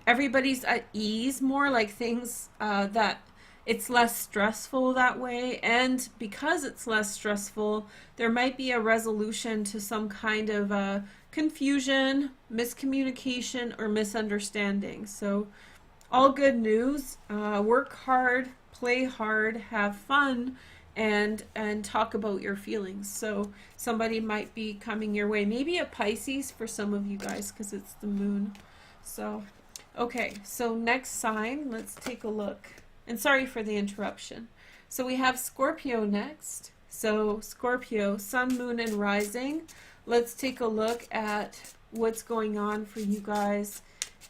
everybody's at ease more, like things that it's less stressful that way. And because it's less stressful, there might be a resolution to some kind of confusion, miscommunication, or misunderstanding. So all good news. Work hard, play hard, have fun, and talk about your feelings. So somebody might be coming your way, maybe a Pisces for some of you guys, because it's the moon. So okay, so next sign, let's take a look. And sorry for the interruption. So we have Scorpio next. So Scorpio, sun, moon, and rising. Let's take a look at what's going on for you guys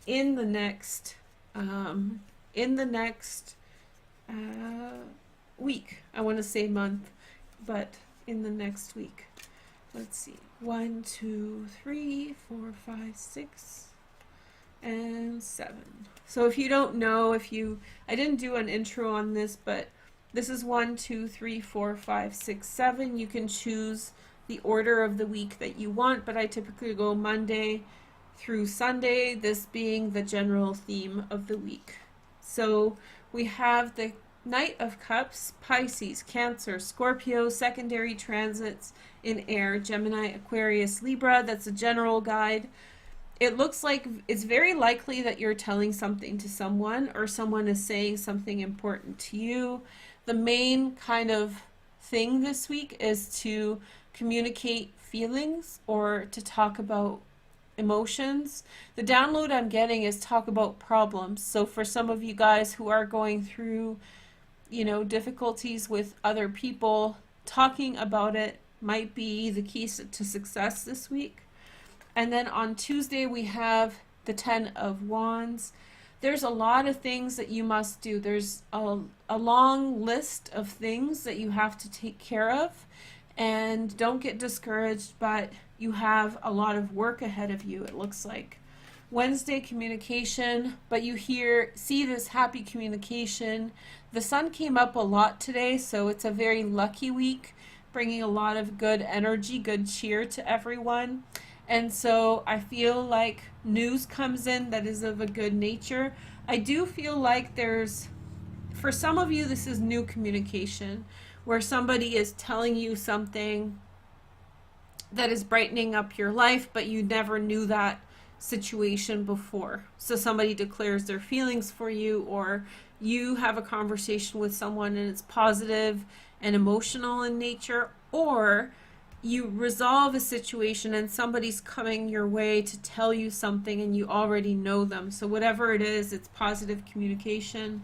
in the next week. I want to say month, but in the next week. Let's see. 1, 2, 3, 4, 5, 6. and 7. So if you don't know, I didn't do an intro on this, but this is 1, 2, 3, 4, 5, 6, 7. You can choose the order of the week that you want, but I typically go Monday through Sunday, this being the general theme of the week. So we have the Knight of Cups, Pisces, Cancer, Scorpio, secondary transits in air, Gemini, Aquarius, Libra. That's a general guide. It looks like it's very likely that you're telling something to someone, or someone is saying something important to you. The main kind of thing this week is to communicate feelings or to talk about emotions. The download I'm getting is talk about problems. So for some of you guys who are going through, difficulties with other people, talking about it might be the key to success this week. And then on Tuesday, we have the 10 of Wands. There's a lot of things that you must do. There's a long list of things that you have to take care of. And don't get discouraged, but you have a lot of work ahead of you, it looks like. Wednesday, communication, but you see this happy communication. The sun came up a lot today, so it's a very lucky week, bringing a lot of good energy, good cheer to everyone. And so I feel like news comes in that is of a good nature. I do feel like for some of you, this is new communication, where somebody is telling you something that is brightening up your life, but you never knew that situation before. So somebody declares their feelings for you, or you have a conversation with someone and it's positive and emotional in nature, or you resolve a situation and somebody's coming your way to tell you something and you already know them. So whatever it is, it's positive communication.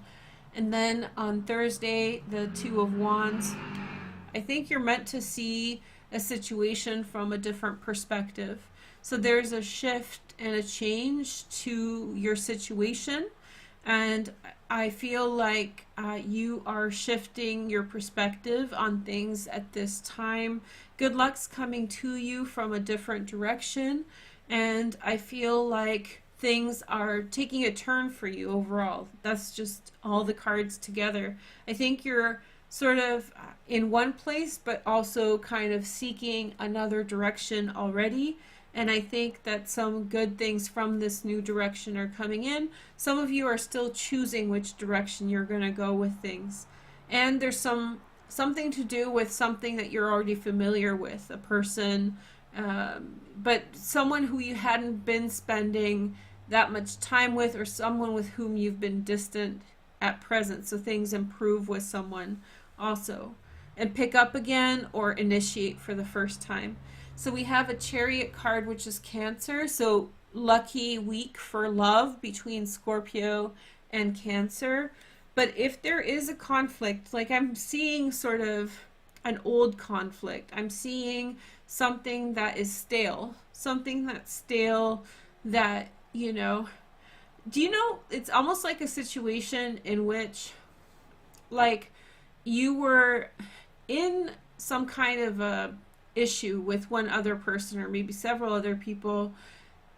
And then on Thursday, the 2 of Wands, I think you're meant to see a situation from a different perspective. So there's a shift and a change to your situation. And I feel like you are shifting your perspective on things at this time. Good luck's coming to you from a different direction. And I feel like things are taking a turn for you overall. That's just all the cards together. I think you're sort of in one place, but also kind of seeking another direction already. And I think that some good things from this new direction are coming in. Some of you are still choosing which direction you're going to go with things. And there's something to do with something that you're already familiar with, a person, but someone who you hadn't been spending that much time with, or someone with whom you've been distant at present. So things improve with someone also, and pick up again or initiate for the first time. So we have a Chariot card, which is Cancer. So lucky week for love between Scorpio and Cancer. But if there is a conflict, like I'm seeing sort of an old conflict, I'm seeing something that is stale, that, do you know, it's almost like a situation in which, like, you were in some kind of a issue with one other person or maybe several other people,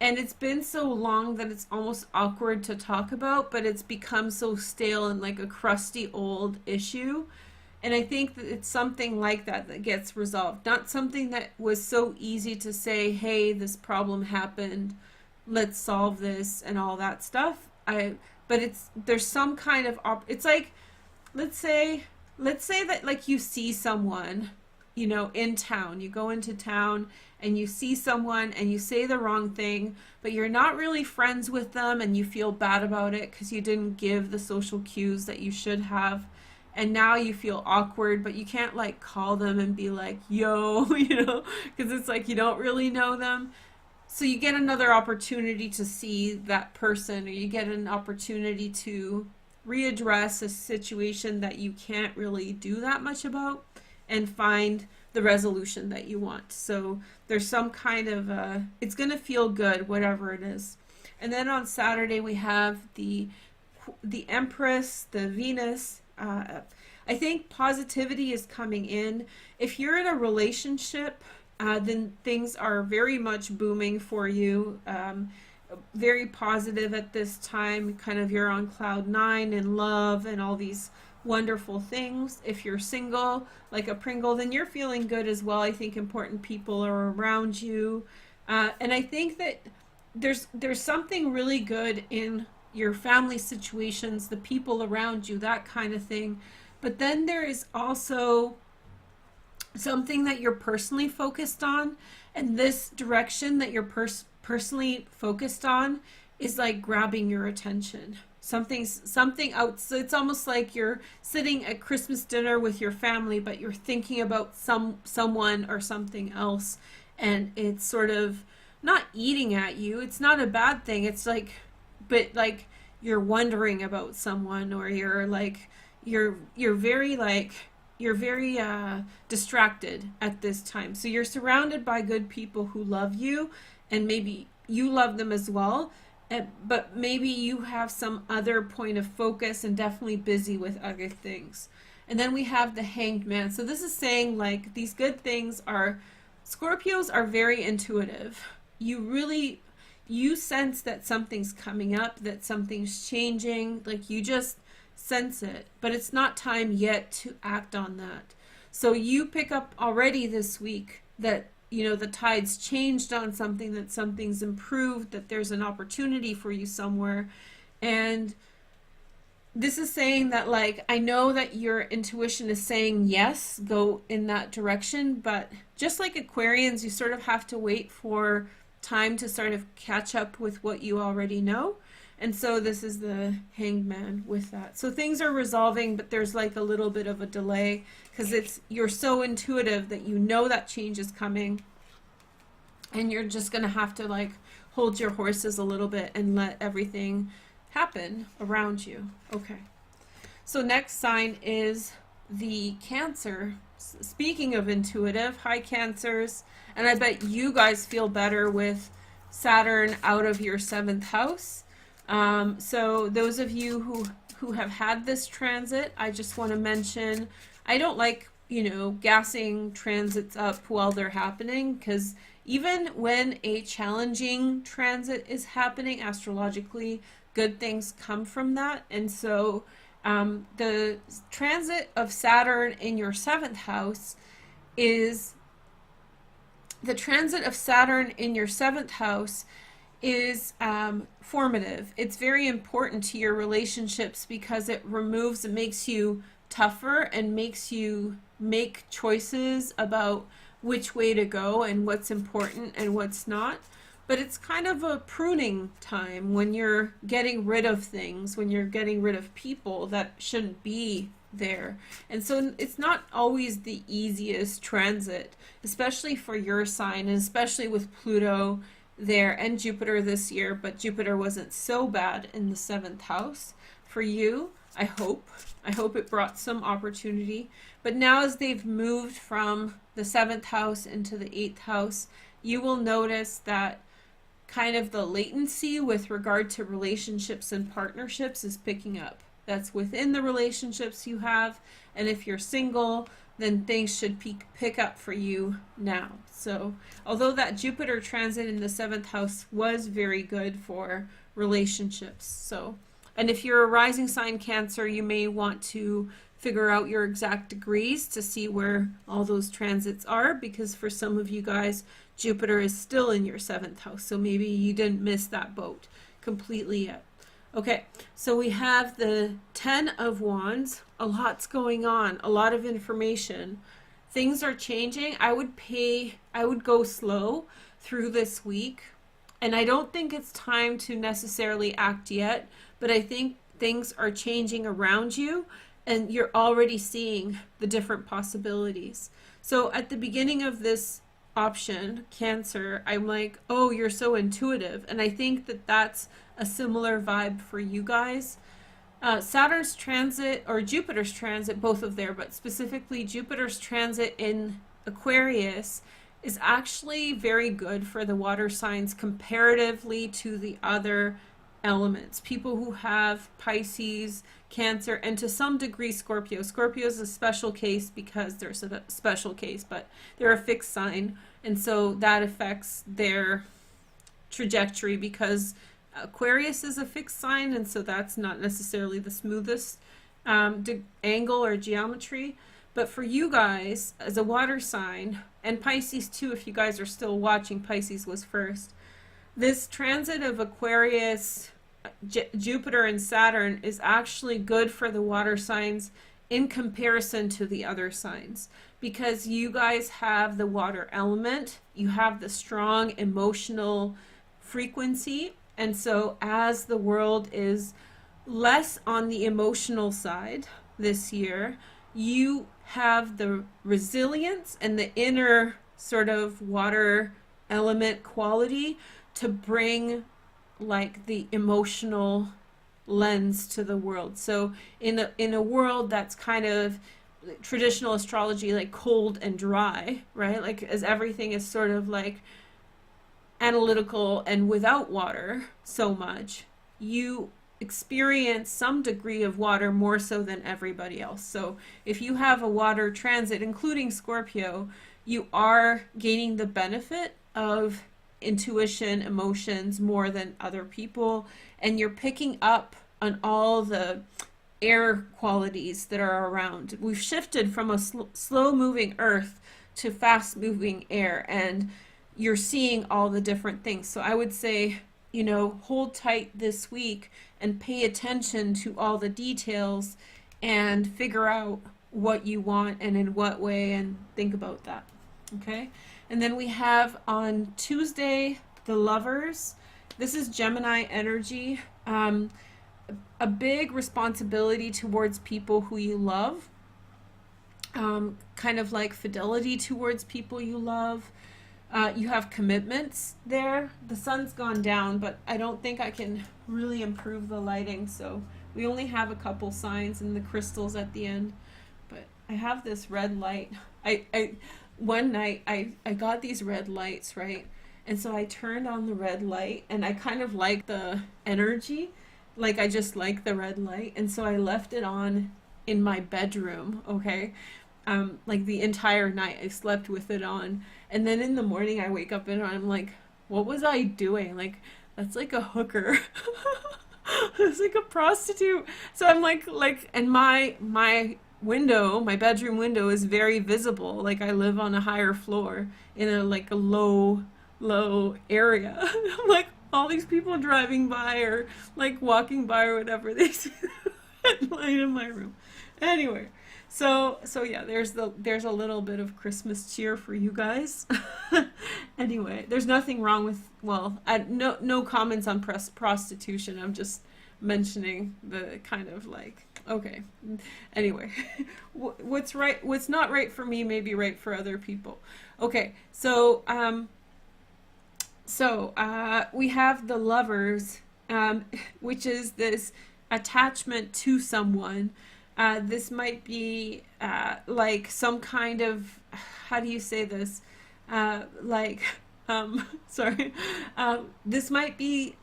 and it's been so long that it's almost awkward to talk about, but it's become so stale and like a crusty old issue. And I think that it's something like that gets resolved, not something that was so easy to say, hey, this problem happened, let's solve this and all that stuff. But there's some kind of it's like, let's say that, like, you see someone, in town, you go into town and you see someone and you say the wrong thing, but you're not really friends with them and you feel bad about it because you didn't give the social cues that you should have. And now you feel awkward, but you can't like call them and be like, yo, because it's like you don't really know them. So you get another opportunity to see that person, or you get an opportunity to readdress a situation that you can't really do that much about and find the resolution that you want. So there's some kind of it's going to feel good, whatever it is. And then on Saturday we have the Empress, the Venus. I think positivity is coming in. If you're in a relationship, then things are very much booming for you. very positive at this time. Kind of you're on cloud nine in love and all these wonderful things. If you're single, like a Pringle, then you're feeling good as well. I think important people are around you. And I think that there's something really good in your family situations, the people around you, that kind of thing. But then there is also something that you're personally focused on, and this direction that you're personally focused on is like grabbing your attention. Something out. So it's almost like you're sitting at Christmas dinner with your family, but you're thinking about someone or something else, and it's sort of not eating at you. It's not a bad thing. It's like, but like you're wondering about someone, or you're like you're very like you're very distracted at this time. So you're surrounded by good people who love you, and maybe you love them as well. But maybe you have some other point of focus and definitely busy with other things. And then we have the Hanged Man. So this is saying like these good things are, Scorpios are very intuitive. You sense that something's coming up, that something's changing, like you just sense it, but it's not time yet to act on that. So you pick up already this week that the tide's changed on something, that something's improved, that there's an opportunity for you somewhere. And this is saying that, like, I know that your intuition is saying yes, go in that direction, but just like Aquarians, you sort of have to wait for time to sort of catch up with what you already know. And so this is the Hanged Man with that. So things are resolving, but there's like a little bit of a delay because you're so intuitive that you know that change is coming, and you're just going to have to like hold your horses a little bit and let everything happen around you. Okay. So next sign is the Cancer. Speaking of intuitive, hi Cancers. And I bet you guys feel better with Saturn out of your 7th house. So those of you who have had this transit, I just want to mention, I don't like, gassing transits up while they're happening, because even when a challenging transit is happening astrologically, good things come from that. And so the transit of Saturn in your 7th house is formative. It's very important to your relationships because it makes you tougher and makes you make choices about which way to go and what's important and what's not. But it's kind of a pruning time when you're getting rid of things, when you're getting rid of people that shouldn't be there. And so it's not always the easiest transit, especially for your sign, and especially with Pluto there and Jupiter this year. But Jupiter wasn't so bad in the 7th house for you. I hope it brought some opportunity. But now as they've moved from the 7th house into the 8th house, you will notice that kind of the latency with regard to relationships and partnerships is picking up. That's within the relationships you have. And if you're single, then things should pick up for you now. So although that Jupiter transit in the 7th house was very good for relationships. And if you're a rising sign Cancer, you may want to figure out your exact degrees to see where all those transits are, because for some of you guys, Jupiter is still in your 7th house. So maybe you didn't miss that boat completely yet. Okay, so we have the 10 of Wands. A lot's going on, a lot of information. Things are changing. I would go slow through this week. And I don't think it's time to necessarily act yet, but I think things are changing around you and you're already seeing the different possibilities. So at the beginning of this option, Cancer, I'm like, oh, you're so intuitive. And I think that that's a similar vibe for you guys. Saturn's transit or Jupiter's transit, both of there, but specifically Jupiter's transit in Aquarius is actually very good for the water signs comparatively to the other elements. People who have Pisces, Cancer, and to some degree Scorpio. Scorpio is a special case because there's a special case, but they're a fixed sign, and so that affects their trajectory, because Aquarius is a fixed sign, and so that's not necessarily the smoothest angle or geometry. But for you guys, as a water sign, and Pisces too, if you guys are still watching, Pisces was first. This transit of Aquarius, Jupiter, and Saturn is actually good for the water signs in comparison to the other signs, because you guys have the water element, you have the strong emotional frequency, and so as the world is less on the emotional side this year, you have the resilience and the inner sort of water element quality to bring like the emotional lens to the world. So in a world that's kind of traditional astrology, like cold and dry, right? Like as everything is sort of like analytical and without water so much, you experience some degree of water more so than everybody else. So if you have a water transit, including Scorpio, you are gaining the benefit of intuition, emotions more than other people, and you're picking up on all the air qualities that are around. We've shifted from a slow moving earth to fast moving air, and you're seeing all the different things. So I would say, you know, hold tight this week and pay attention to all the details and figure out what you want and in what way, and think about that. Okay? And then we have on Tuesday, the Lovers. This is Gemini energy. A big responsibility towards people who you love. Kind of like fidelity towards people you love. You have commitments there. The sun's gone down, but I don't think I can really improve the lighting, so we only have a couple signs and the crystals at the end. But I have this red light. One night I got these red lights, right? And so I turned on the red light, and I kind of like the energy. Like I just like the red light, and so I left it on in my bedroom, okay? Like the entire night I slept with it on. And then in the morning I wake up and I'm like, what was I doing? Like, that's like a hooker. It's like a prostitute. So I'm like, and my window, my bedroom window is very visible. Like I live on a higher floor in a like a low area. I'm like, all these people driving by or like walking by or whatever, they see the light in my room. Anyway, so yeah, there's a little bit of Christmas cheer for you guys. Anyway, there's nothing wrong with, well, no comments on prostitution. I'm just mentioning the kind of like, okay. Anyway, what's right, what's not right for me may be right for other people. Okay, so we have the Lovers, which is this attachment to someone. This might be like some kind of, how do you say this? Sorry. This might be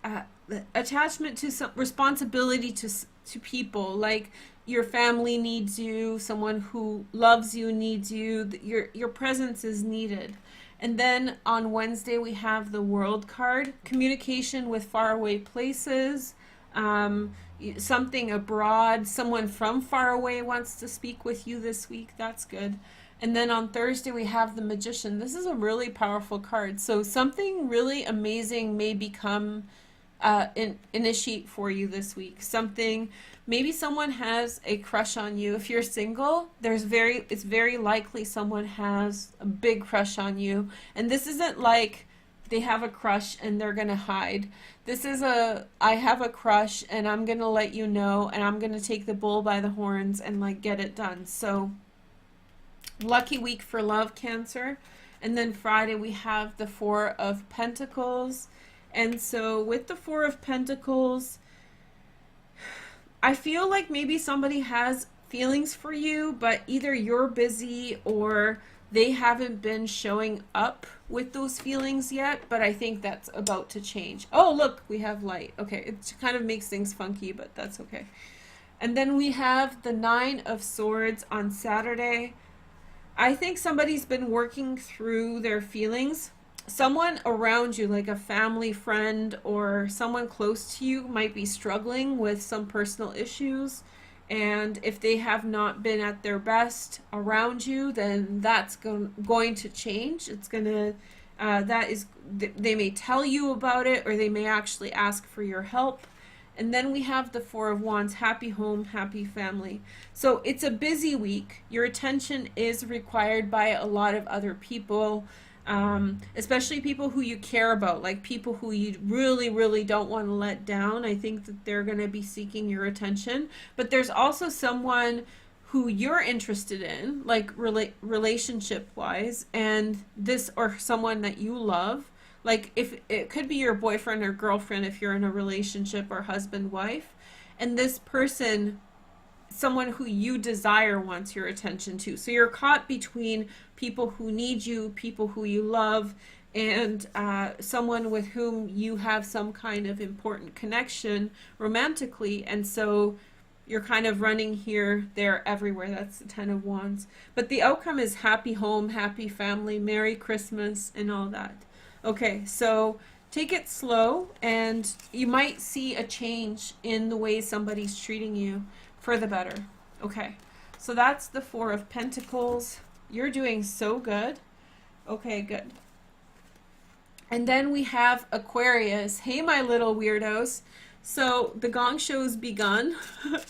attachment to some responsibility to people, like your family needs you, someone who loves you needs you, your presence is needed. And then on Wednesday we have the World card, communication with faraway places, something abroad, someone from far away wants to speak with you this week. That's good. And then on Thursday we have the Magician. This is a really powerful card. So something really amazing may become initiate for you this week. Something, maybe someone has a crush on you. If you're single, it's very likely someone has a big crush on you. And this isn't like they have a crush and they're gonna hide. This is I have a crush and I'm gonna let you know, and I'm gonna take the bull by the horns and like get it done. So lucky week for love, Cancer. And then Friday we have the Four of Pentacles. And so with the Four of Pentacles, I feel like maybe somebody has feelings for you, but either you're busy or they haven't been showing up with those feelings yet, but I think that's about to change. Oh, look, we have light. Okay, it kind of makes things funky, but that's okay. And then we have the Nine of Swords on Saturday. I think somebody's been working through their feelings. someone around you, like a family friend or someone close to you, might be struggling with some personal issues. And if they have not been at their best around you, then that's going to change. It's going to, they may tell you about it, or they may actually ask for your help. And then we have the Four of Wands, happy home, happy family. So it's a busy week. Your attention is required by a lot of other people, especially people who you care about, like people who you really, really don't want to let down. I think that they're going to be seeking your attention. But there's also someone who you're interested in, like relationship wise, and this, or someone that you love. Like, if it could be your boyfriend or girlfriend if you're in a relationship, or husband, wife, and this person, someone who you desire, wants your attention too. So you're caught between people who need you, people who you love, and someone with whom you have some kind of important connection romantically. And so you're kind of running here, there, everywhere. That's the Ten of Wands. But the outcome is happy home, happy family, Merry Christmas, and all that. Okay, so take it slow, and you might see a change in the way somebody's treating you for the better. Okay, so that's the Four of Pentacles. You're doing so good. Okay, good. And then we have Aquarius. Hey, my little weirdos. So the gong show's begun.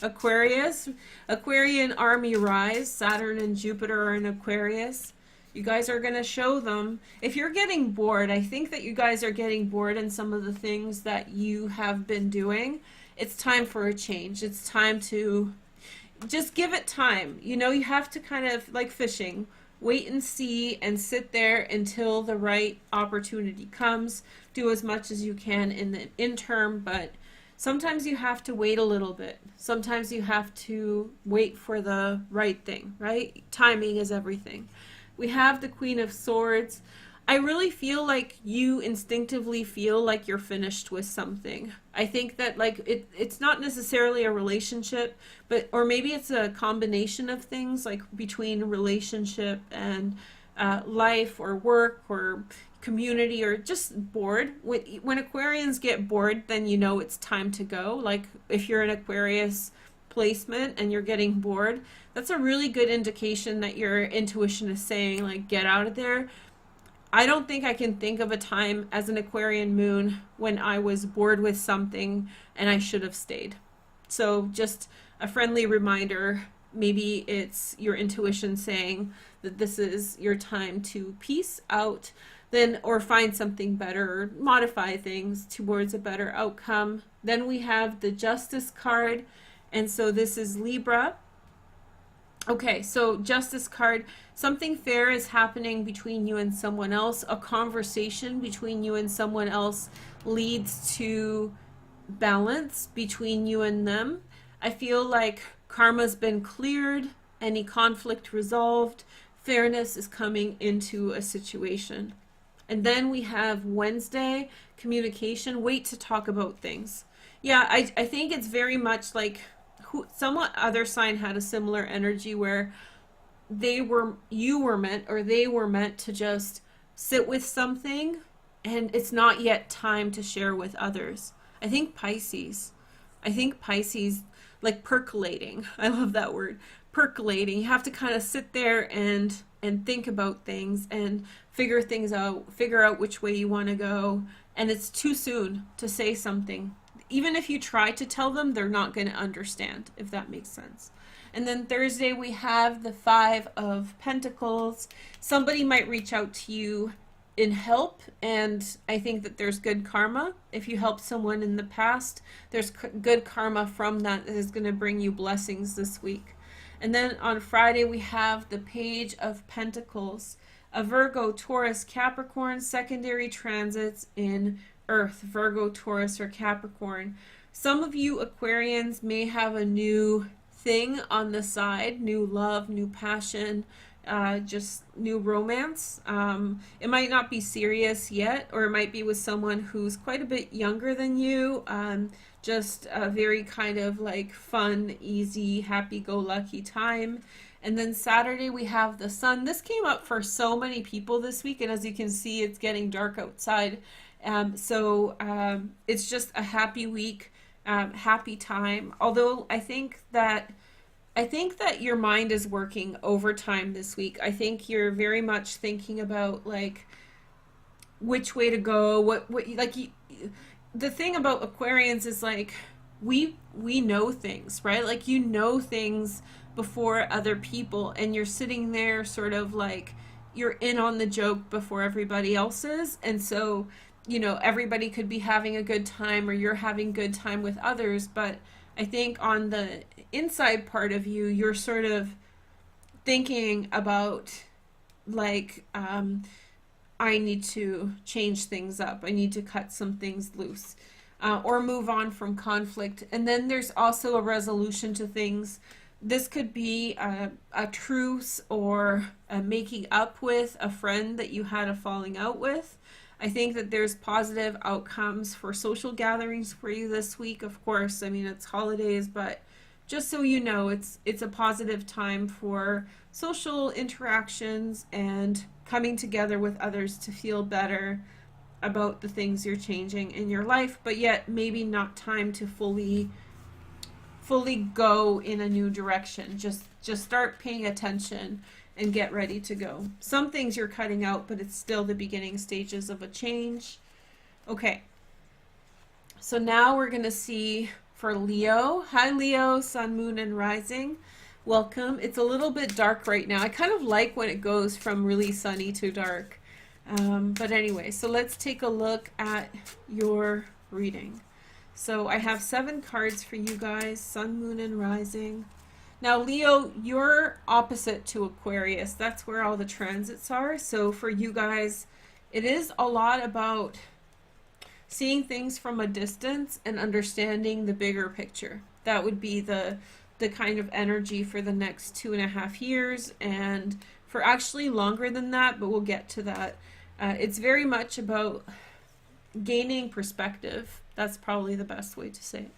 Aquarius, Aquarian army rise. Saturn and Jupiter are in Aquarius. You guys are going to show them. If you're getting bored, I think that you guys are getting bored in some of the things that you have been doing. It's time for a change. It's time to just give it time. You know, you have to kind of, like fishing, wait and see, and sit there until the right opportunity comes. Do as much as you can in the interim, but sometimes you have to wait a little bit. Sometimes you have to wait for the right thing, right? Timing is everything. We have the Queen of Swords. I really feel like you instinctively feel like you're finished with something. I think that, like, it's not necessarily a relationship, but, or maybe it's a combination of things, like between relationship and life or work or community, or just bored. When Aquarians get bored, then you know it's time to go. Like, if you're an Aquarius placement and you're getting bored, that's a really good indication that your intuition is saying, like, get out of there. I don't think I can think of a time as an Aquarian moon when I was bored with something and I should have stayed. So just a friendly reminder, maybe it's your intuition saying that this is your time to peace out, then, or find something better, or modify things towards a better outcome. Then we have the Justice card, and so this is Libra. Okay, so Justice card, something fair is happening between you and someone else. A conversation between you and someone else leads to balance between you and them. I feel like karma's been cleared, any conflict resolved, fairness is coming into a situation. And then we have Wednesday, communication, wait to talk about things. Yeah, I think it's very much like somewhat other sign had a similar energy where you were meant to just sit with something, and it's not yet time to share with others. I think Pisces, like percolating. I love that word, percolating. You have to kind of sit there and think about things and figure out which way you want to go. And it's too soon to say something. Even if you try to tell them, they're not going to understand, if that makes sense. And then Thursday, we have the Five of Pentacles. Somebody might reach out to you in help, and I think that there's good karma. If you helped someone in the past, there's good karma from that is going to bring you blessings this week. And then on Friday, we have the Page of Pentacles. A Virgo, Taurus, Capricorn, secondary transits in Earth, Virgo, Taurus, or Capricorn. Some of you Aquarians may have a new thing on the side, new love, new passion, just new romance. It might not be serious yet, or it might be with someone who's quite a bit younger than you, just a very kind of like fun, easy, happy-go-lucky time. And then Saturday we have the sun. This came up for so many people this week, and as you can see, it's getting dark outside. It's just a happy week, happy time. Although I think that your mind is working overtime this week. I think you're very much thinking about like which way to go. The thing about Aquarians is like we know things, right? Like you know things before other people, and you're sitting there sort of like you're in on the joke before everybody else is. And so, you know, everybody could be having a good time or you're having good time with others, but I think on the inside part of you, you're sort of thinking about like, I need to change things up. I need to cut some things loose, or move on from conflict. And then there's also a resolution to things. This could be a truce or a making up with a friend that you had a falling out with. I think that there's positive outcomes for social gatherings for you this week. Of course, I mean, it's holidays, but just so you know, it's a positive time for social interactions and coming together with others to feel better about the things you're changing in your life, but yet maybe not time to fully go in a new direction. Just start paying attention and get ready to go. Some things you're cutting out, but it's still the beginning stages of a change. Okay. So now we're going to see for Leo. Hi Leo, sun, moon, and rising. Welcome. It's a little bit dark right now. I kind of like when it goes from really sunny to dark. But anyway, so let's take a look at your reading. So I have 7 cards for you guys, sun, moon, and rising. Now, Leo, you're opposite to Aquarius. That's where all the transits are. So for you guys, it is a lot about seeing things from a distance and understanding the bigger picture. That would be the kind of energy for the next 2.5 years, and for actually longer than that, but we'll get to that. It's very much about gaining perspective. That's probably the best way to say it.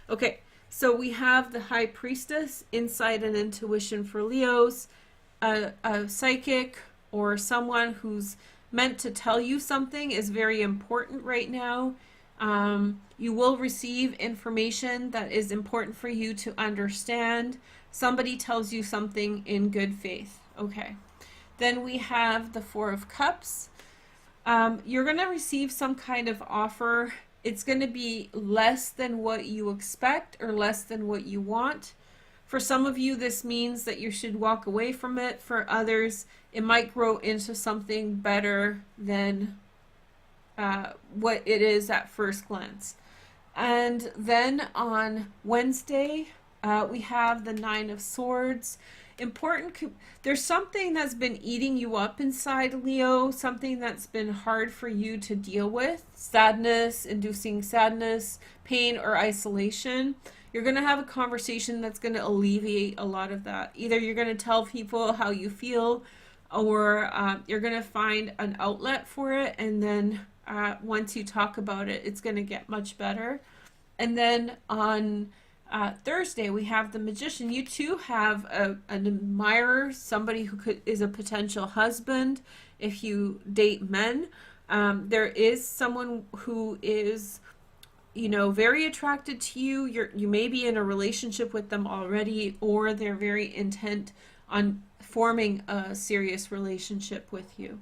Okay, so we have the High Priestess, insight and intuition for Leos, a psychic or someone who's meant to tell you something is very important right now. You will receive information that is important for you to understand. Somebody tells you something in good faith. Okay. Then we have the 4 of Cups. You're going to receive some kind of offer. It's going to be less than what you expect or less than what you want. For some of you, this means that you should walk away from it. For others, it might grow into something better than what it is at first glance. And then on Wednesday, we have the 9 of Swords. There's something that's been eating you up inside, Leo, something that's been hard for you to deal with, sadness, inducing sadness, pain, or isolation. You're going to have a conversation that's going to alleviate a lot of that. Either you're going to tell people how you feel, or you're going to find an outlet for it, and then once you talk about it, it's going to get much better. And then on Thursday, we have the Magician. You too have an admirer, somebody who is a potential husband if you date men. There is someone who is, very attracted to you. You may be in a relationship with them already, or they're very intent on forming a serious relationship with you.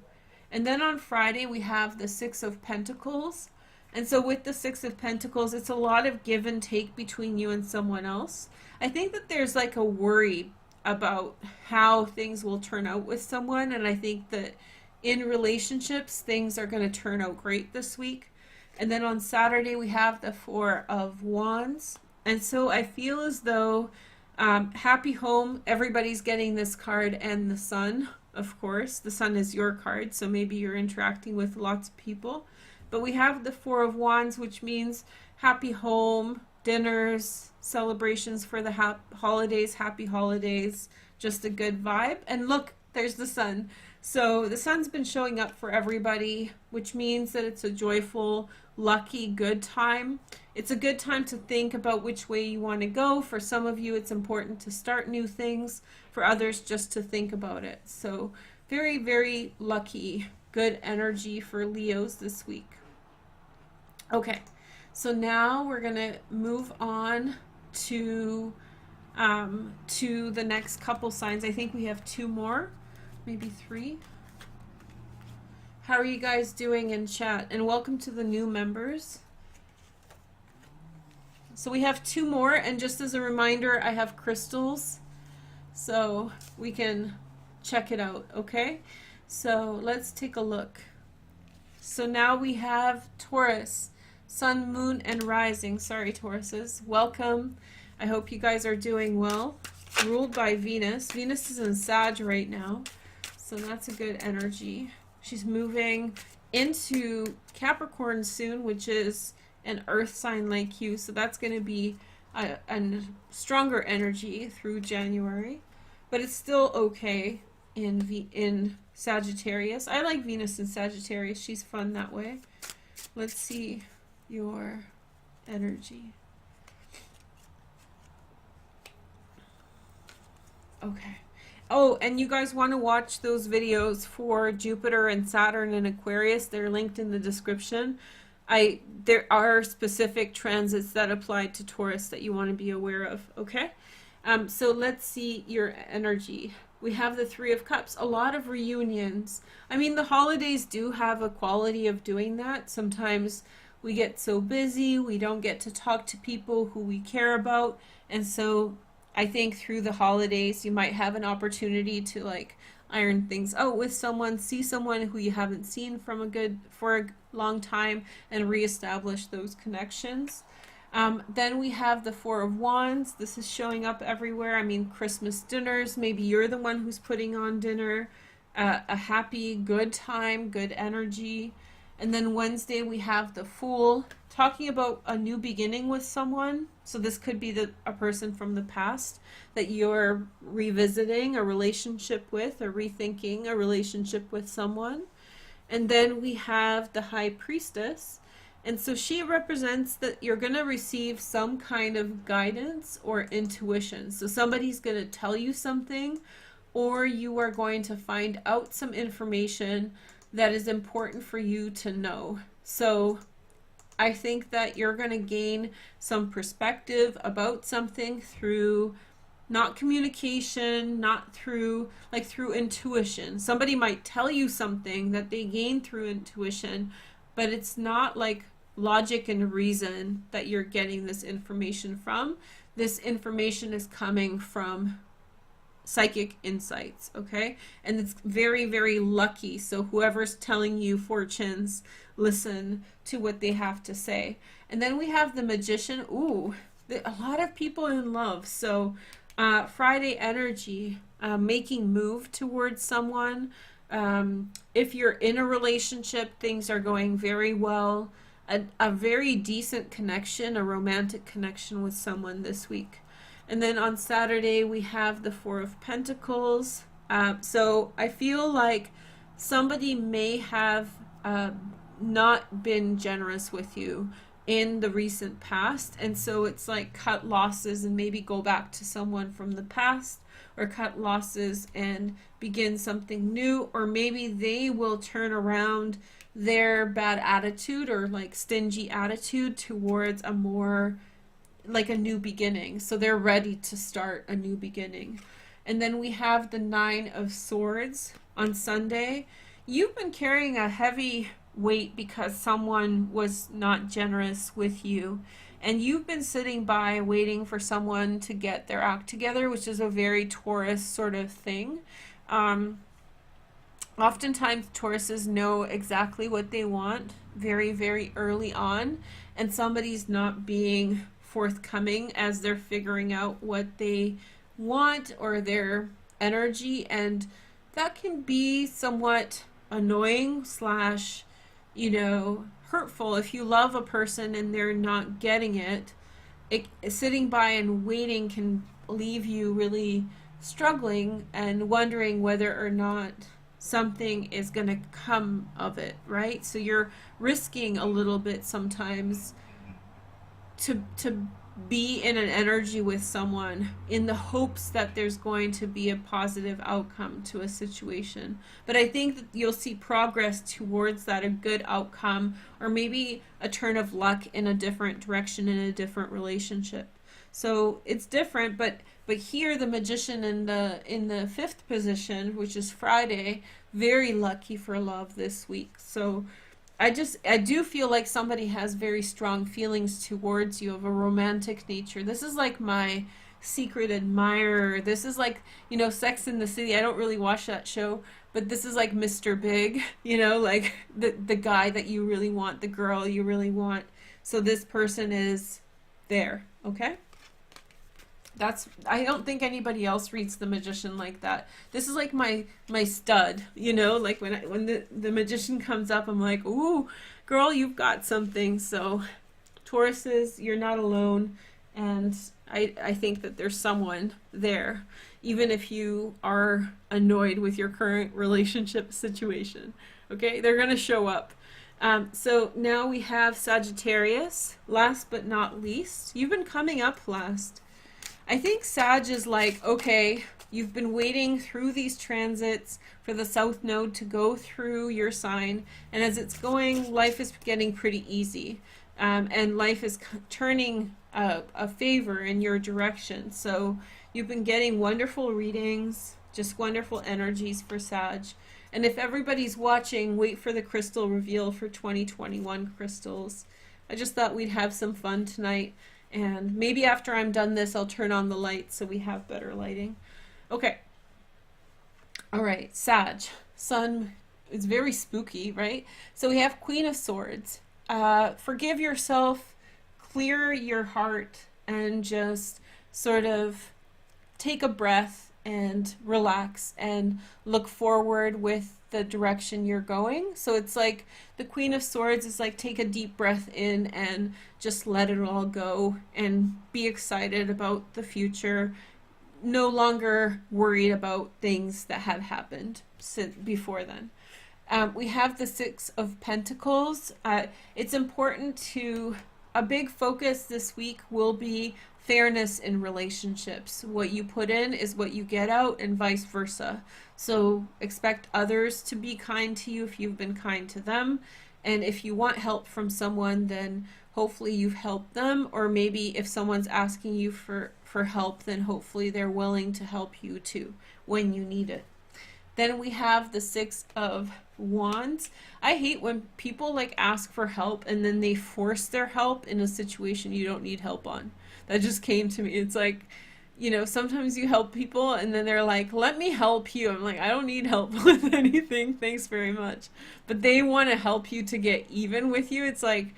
And then on Friday, we have the 6 of Pentacles. And so with the 6 of Pentacles, it's a lot of give and take between you and someone else. I think that there's like a worry about how things will turn out with someone. And I think that in relationships, things are going to turn out great this week. And then on Saturday, we have the 4 of Wands. And so I feel as though happy home, everybody's getting this card, and the Sun, of course. The Sun is your card, so maybe you're interacting with lots of people. But we have the 4 of Wands, which means happy home, dinners, celebrations for the holidays, happy holidays, just a good vibe. And look, there's the Sun. So the Sun's been showing up for everybody, which means that it's a joyful, lucky, good time. it's a good time to think about which way you want to go. For some of you, it's important to start new things. For others, just to think about it. So very, very lucky, good energy for Leos this week. Okay, so now we're going to move on to the next couple signs. I think we have 2 more, maybe 3. How are you guys doing in chat? And welcome to the new members. So we have 2 more, and just as a reminder, I have crystals, so we can check it out, okay? So let's take a look. So now we have Taurus, Sun, Moon, and Rising. Sorry, Tauruses. Welcome. I hope you guys are doing well. Ruled by Venus. Venus is in Sag right now, so that's a good energy. She's moving into Capricorn soon, which is an earth sign like you. So that's going to be a stronger energy through January. But it's still okay in Sagittarius. I like Venus in Sagittarius. She's fun that way. Let's see your energy. Okay. Oh, and you guys want to watch those videos for Jupiter and Saturn and Aquarius? They're linked in the description. There are specific transits that apply to Taurus that you want to be aware of, okay? So let's see your energy. We have the 3 of Cups, a lot of reunions. I mean, the holidays do have a quality of doing that. Sometimes we get so busy, we don't get to talk to people who we care about, and so I think through the holidays, you might have an opportunity to like iron things out with someone, see someone who you haven't seen for a long time, and reestablish those connections. Then we have the 4 of Wands. This is showing up everywhere. I mean, Christmas dinners. Maybe you're the one who's putting on dinner. A happy, good time, good energy. And then Wednesday we have the Fool, talking about a new beginning with someone. So this could be a person from the past that you're revisiting a relationship with, or rethinking a relationship with someone. And then we have the High Priestess. And so she represents that you're going to receive some kind of guidance or intuition. So somebody's going to tell you something, or you are going to find out some information that is important for you to know. So I think that you're going to gain some perspective about something through not communication, not through intuition. Somebody might tell you something that they gain through intuition, but it's not like logic and reason that you're getting this information from. This information is coming from psychic insights, okay? And it's very, very lucky. So whoever's telling you fortunes, listen to what they have to say. And then we have the Magician. Ooh, a lot of people in love. So Friday energy, making move towards someone. If you're in a relationship, things are going very well. A very decent connection, a romantic connection with someone this week. And then on Saturday, we have the 4 of Pentacles. So I feel like somebody may have not been generous with you in the recent past. And so it's like cut losses and maybe go back to someone from the past, or cut losses and begin something new. Or maybe they will turn around their bad attitude or like stingy attitude towards a more like a new beginning. So they're ready to start a new beginning. And then we have the 9 of Swords on Sunday. You've been carrying a heavy weight because someone was not generous with you, and you've been sitting by waiting for someone to get their act together, which is a very Taurus sort of thing. Oftentimes Tauruses know exactly what they want very, very early on, and somebody's not being forthcoming as they're figuring out what they want or their energy, and that can be somewhat annoying slash, hurtful. If you love a person and they're not getting it, sitting by and waiting can leave you really struggling and wondering whether or not something is going to come of it, right? So you're risking a little bit sometimes to be in an energy with someone in the hopes that there's going to be a positive outcome to a situation. But I think that you'll see progress towards that, a good outcome, or maybe a turn of luck in a different direction in a different relationship. So it's different, but here the Magician in the fifth position, which is Friday, very lucky for love this week. So I do feel like somebody has very strong feelings towards you of a romantic nature. This is like my secret admirer. This is like, Sex in the City. I don't really watch that show, but this is like Mr. Big, like the guy that you really want, the girl you really want. So this person is there, okay? I don't think anybody else reads the Magician like that. This is like my stud, like when the Magician comes up, I'm like, ooh, girl, you've got something. So Tauruses, you're not alone, and I think that there's someone there, even if you are annoyed with your current relationship situation. Okay, they're gonna show up. So now we have Sagittarius, last but not least. You've been coming up last. I think Sag is like, okay, you've been waiting through these transits for the South Node to go through your sign, and as it's going, life is getting pretty easy, and life is turning a favor in your direction. So you've been getting wonderful readings, just wonderful energies for Sag. And if everybody's watching, wait for the crystal reveal for 2021 crystals. I just thought we'd have some fun tonight. And maybe after I'm done this, I'll turn on the lights so we have better lighting. Okay. All right, Sag. Sun is very spooky, right? So we have Queen of Swords. Forgive yourself, clear your heart, and just sort of take a breath and relax and look forward with the direction you're going. So it's like the Queen of Swords is like, take a deep breath in and just let it all go and be excited about the future. No longer worried about things that have happened before then. We have the Six of Pentacles. It's important a big focus this week will be fairness in relationships. What you put in is what you get out, and vice versa. So expect others to be kind to you if you've been kind to them. And if you want help from someone, then hopefully you've helped them. Or maybe if someone's asking you for help, then hopefully they're willing to help you too when you need it. Then we have the Six of Wands. I hate when people like ask for help and then they force their help in a situation you don't need help on. That just came to me. It's like, sometimes you help people and then they're like, let me help you. I'm like, I don't need help with anything. Thanks very much. But they want to help you to get even with you. It's like,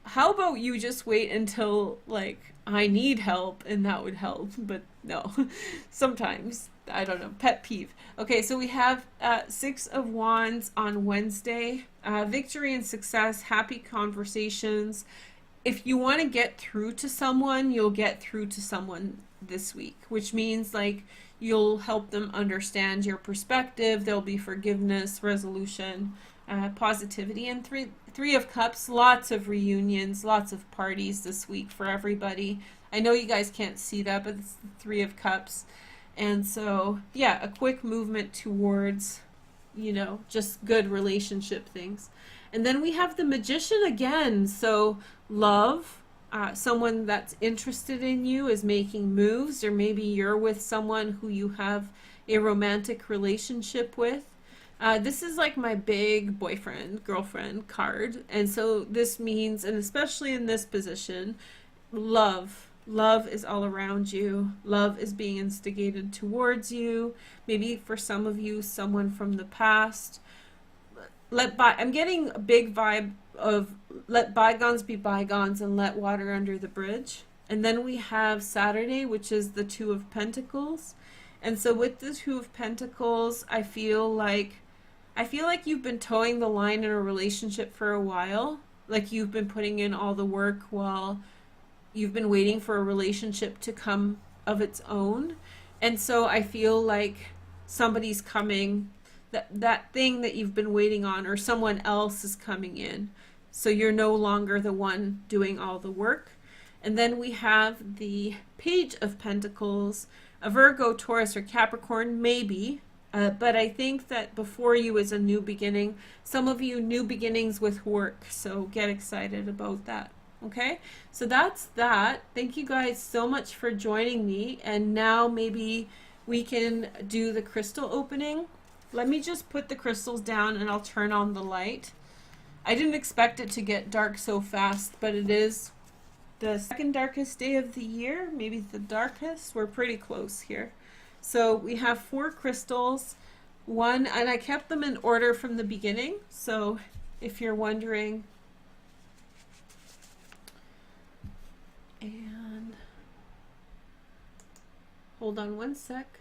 how about you just wait until like I need help and that would help? But no, sometimes. I don't know, pet peeve. Okay, so we have Six of Wands on Wednesday. Victory and success, happy conversations. If you want to get through to someone, you'll get through to someone this week, which means like you'll help them understand your perspective. There'll be forgiveness, resolution, positivity, and three of Cups. Lots of reunions, lots of parties this week for everybody. I know you guys can't see that, but it's the Three of Cups. And so, yeah, a quick movement towards, just good relationship things. And then we have the Magician again. So love, someone that's interested in you is making moves, or maybe you're with someone who you have a romantic relationship with. This is like my big boyfriend, girlfriend card. And so this means, and especially in this position, love. Love is all around you. Love is being instigated towards you. Maybe for some of you, someone from the past. I'm getting a big vibe of let bygones be bygones and let water under the bridge. And then we have Saturday, which is the Two of Pentacles. And so with the Two of Pentacles, I feel like you've been towing the line in a relationship for a while. Like you've been putting in all the work while you've been waiting for a relationship to come of its own. And so I feel like somebody's coming, that thing that you've been waiting on, or someone else is coming in. So you're no longer the one doing all the work. And then we have the Page of Pentacles, a Virgo, Taurus, or Capricorn, maybe. But I think that before you is a new beginning. Some of you, new beginnings with work. So get excited about that. Okay, so that's that. Thank you guys so much for joining me. And now maybe we can do the crystal opening. Let me just put the crystals down and I'll turn on the light. I didn't expect it to get dark so fast, but it is the second darkest day of the year, maybe the darkest. We're pretty close here. So we have 4 crystals, and I kept them in order from the beginning. So if you're wondering, and hold on one sec.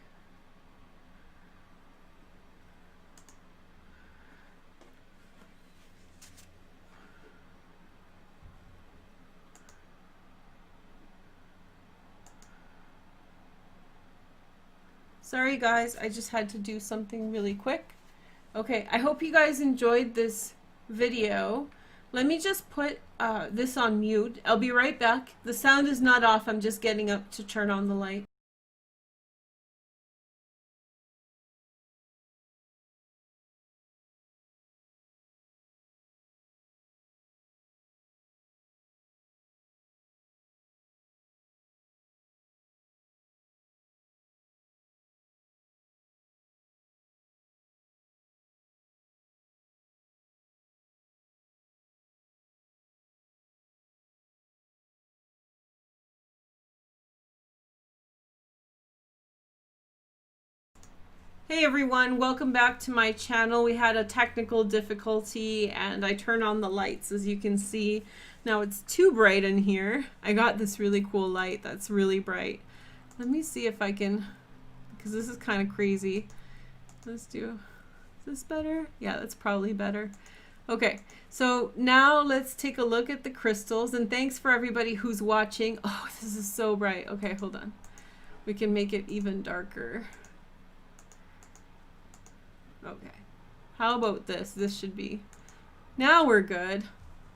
Sorry guys, I just had to do something really quick. Okay, I hope you guys enjoyed this video. Let me just put this on mute. I'll be right back. The sound is not off. I'm just getting up to turn on the light. Hey everyone, welcome back to my channel. We had a technical difficulty and I turned on the lights, as you can see. Now it's too bright in here. I got this really cool light that's really bright. Let me see if I can, because this is kind of crazy. Let's do, is this better? Yeah, that's probably better. Okay, so now let's take a look at the crystals, and thanks for everybody who's watching. Oh, this is so bright. Okay, hold on. We can make it even darker. Okay, how about this? This should be, now we're good.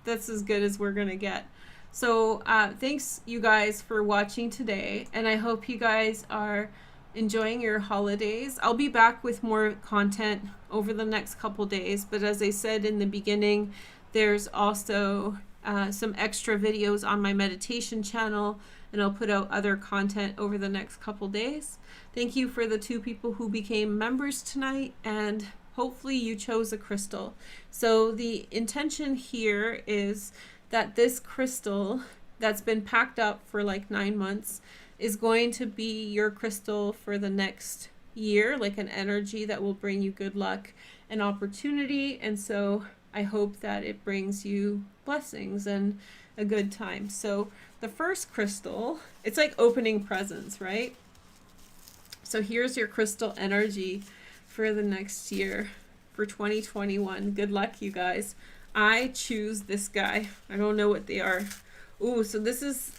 That's as good as we're gonna get. So thanks you guys for watching today, and I hope you guys are enjoying your holidays. I'll be back with more content over the next couple days, but as I said in the beginning, there's also some extra videos on my meditation channel, and I'll put out other content over the next couple days. Thank you for the 2 people who became members tonight, and hopefully you chose a crystal. So the intention here is that this crystal that's been packed up for like 9 months is going to be your crystal for the next year, like an energy that will bring you good luck and opportunity. And so I hope that it brings you blessings and a good time. So the first crystal, it's like opening presents, right? So here's your crystal energy for the next year, for 2021. Good luck, you guys. I choose this guy. I don't know what they are. Ooh, so this is,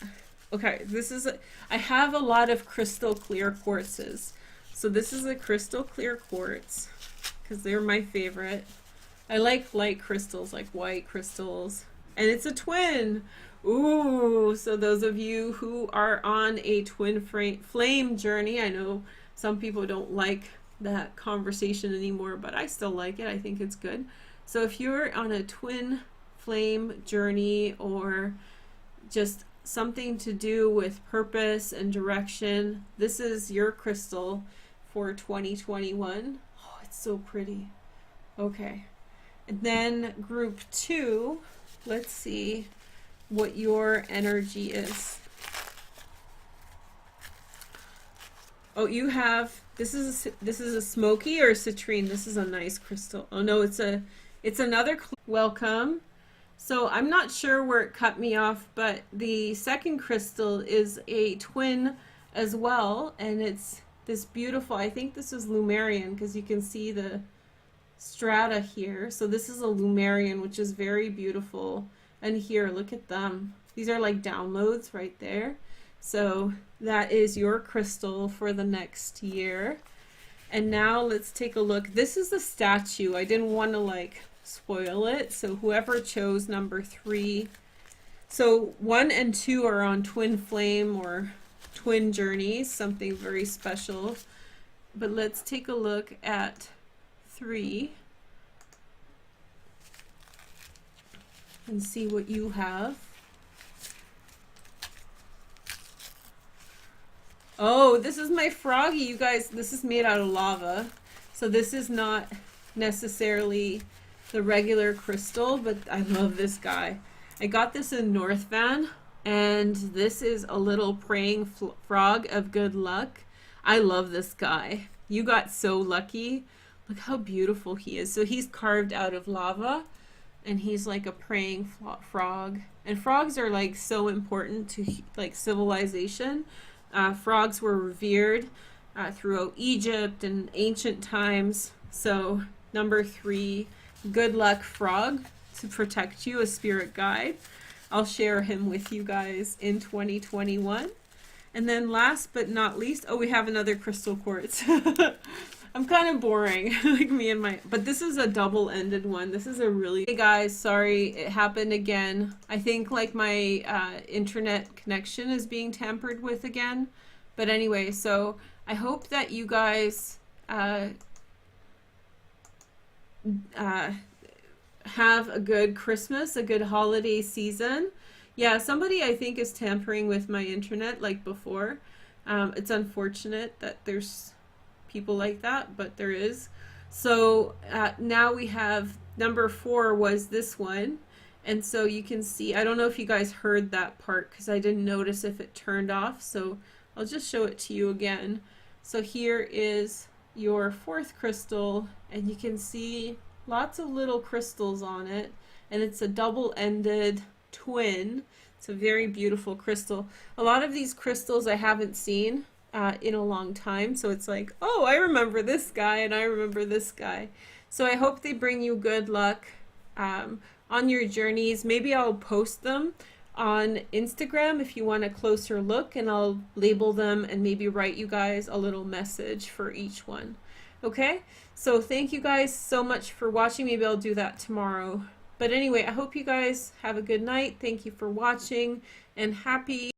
okay, this is, I have a lot of crystal clear quartzes. So this is a crystal clear quartz, because they're my favorite. I like light crystals, like white crystals. And it's a twin. Ooh, so those of you who are on a twin flame journey, I know some people don't like that conversation anymore, but I still like it. I think it's good. So if you're on a twin flame journey, or just something to do with purpose and direction, this is your crystal for 2021. Oh, it's so pretty. Okay. And then group 2, let's see what your energy is. Oh, you have, this is a smoky or a citrine. This is a nice crystal. Oh no, it's another welcome. So I'm not sure where it cut me off, but the second crystal is a twin as well, and it's this beautiful, I think this is Lumerian, because you can see the strata here. So this is a Lumerian, which is very beautiful. And here, look at them. These are like downloads right there. So that is your crystal for the next year. And now let's take a look. This is a statue. I didn't want to like spoil it. So whoever chose number 3, So 1 and 2 are on twin flame or twin journeys, something very special. But let's take a look at 3 and see what you have. Oh, this is my froggy, you guys. This is made out of lava. So this is not necessarily the regular crystal, but I love this guy. I got this in North Van, and this is a little praying frog of good luck. I love this guy. You got so lucky. Look how beautiful he is. So he's carved out of lava, and he's like a praying frog. And frogs are like so important to like civilization. Frogs were revered throughout Egypt and ancient times. So number 3, good luck frog to protect you, a spirit guide. I'll share him with you guys in 2021. And then last but not least, oh, we have another crystal quartz. I'm kind of boring, like me and my, but this is a double-ended one. This is a really, hey guys, sorry, it happened again. I think like my internet connection is being tampered with again. But anyway, so I hope that you guys have a good Christmas, a good holiday season. Yeah, somebody I think is tampering with my internet like before. It's unfortunate that there's people like that, but there is. So now we have number 4 was this one. And so you can see, I don't know if you guys heard that part because I didn't notice if it turned off. So I'll just show it to you again. So here is your 4th crystal, and you can see lots of little crystals on it, and it's a double-ended twin. It's a very beautiful crystal. A lot of these crystals I haven't seen in a long time, so it's like, oh, I remember this guy and I remember this guy. So I hope they bring you good luck on your journeys. Maybe I'll post them on Instagram if you want a closer look, and I'll label them and maybe write you guys a little message for each one. Okay, so thank you guys so much for watching. Maybe I'll do that tomorrow. But anyway, I hope you guys have a good night. Thank you for watching, and happy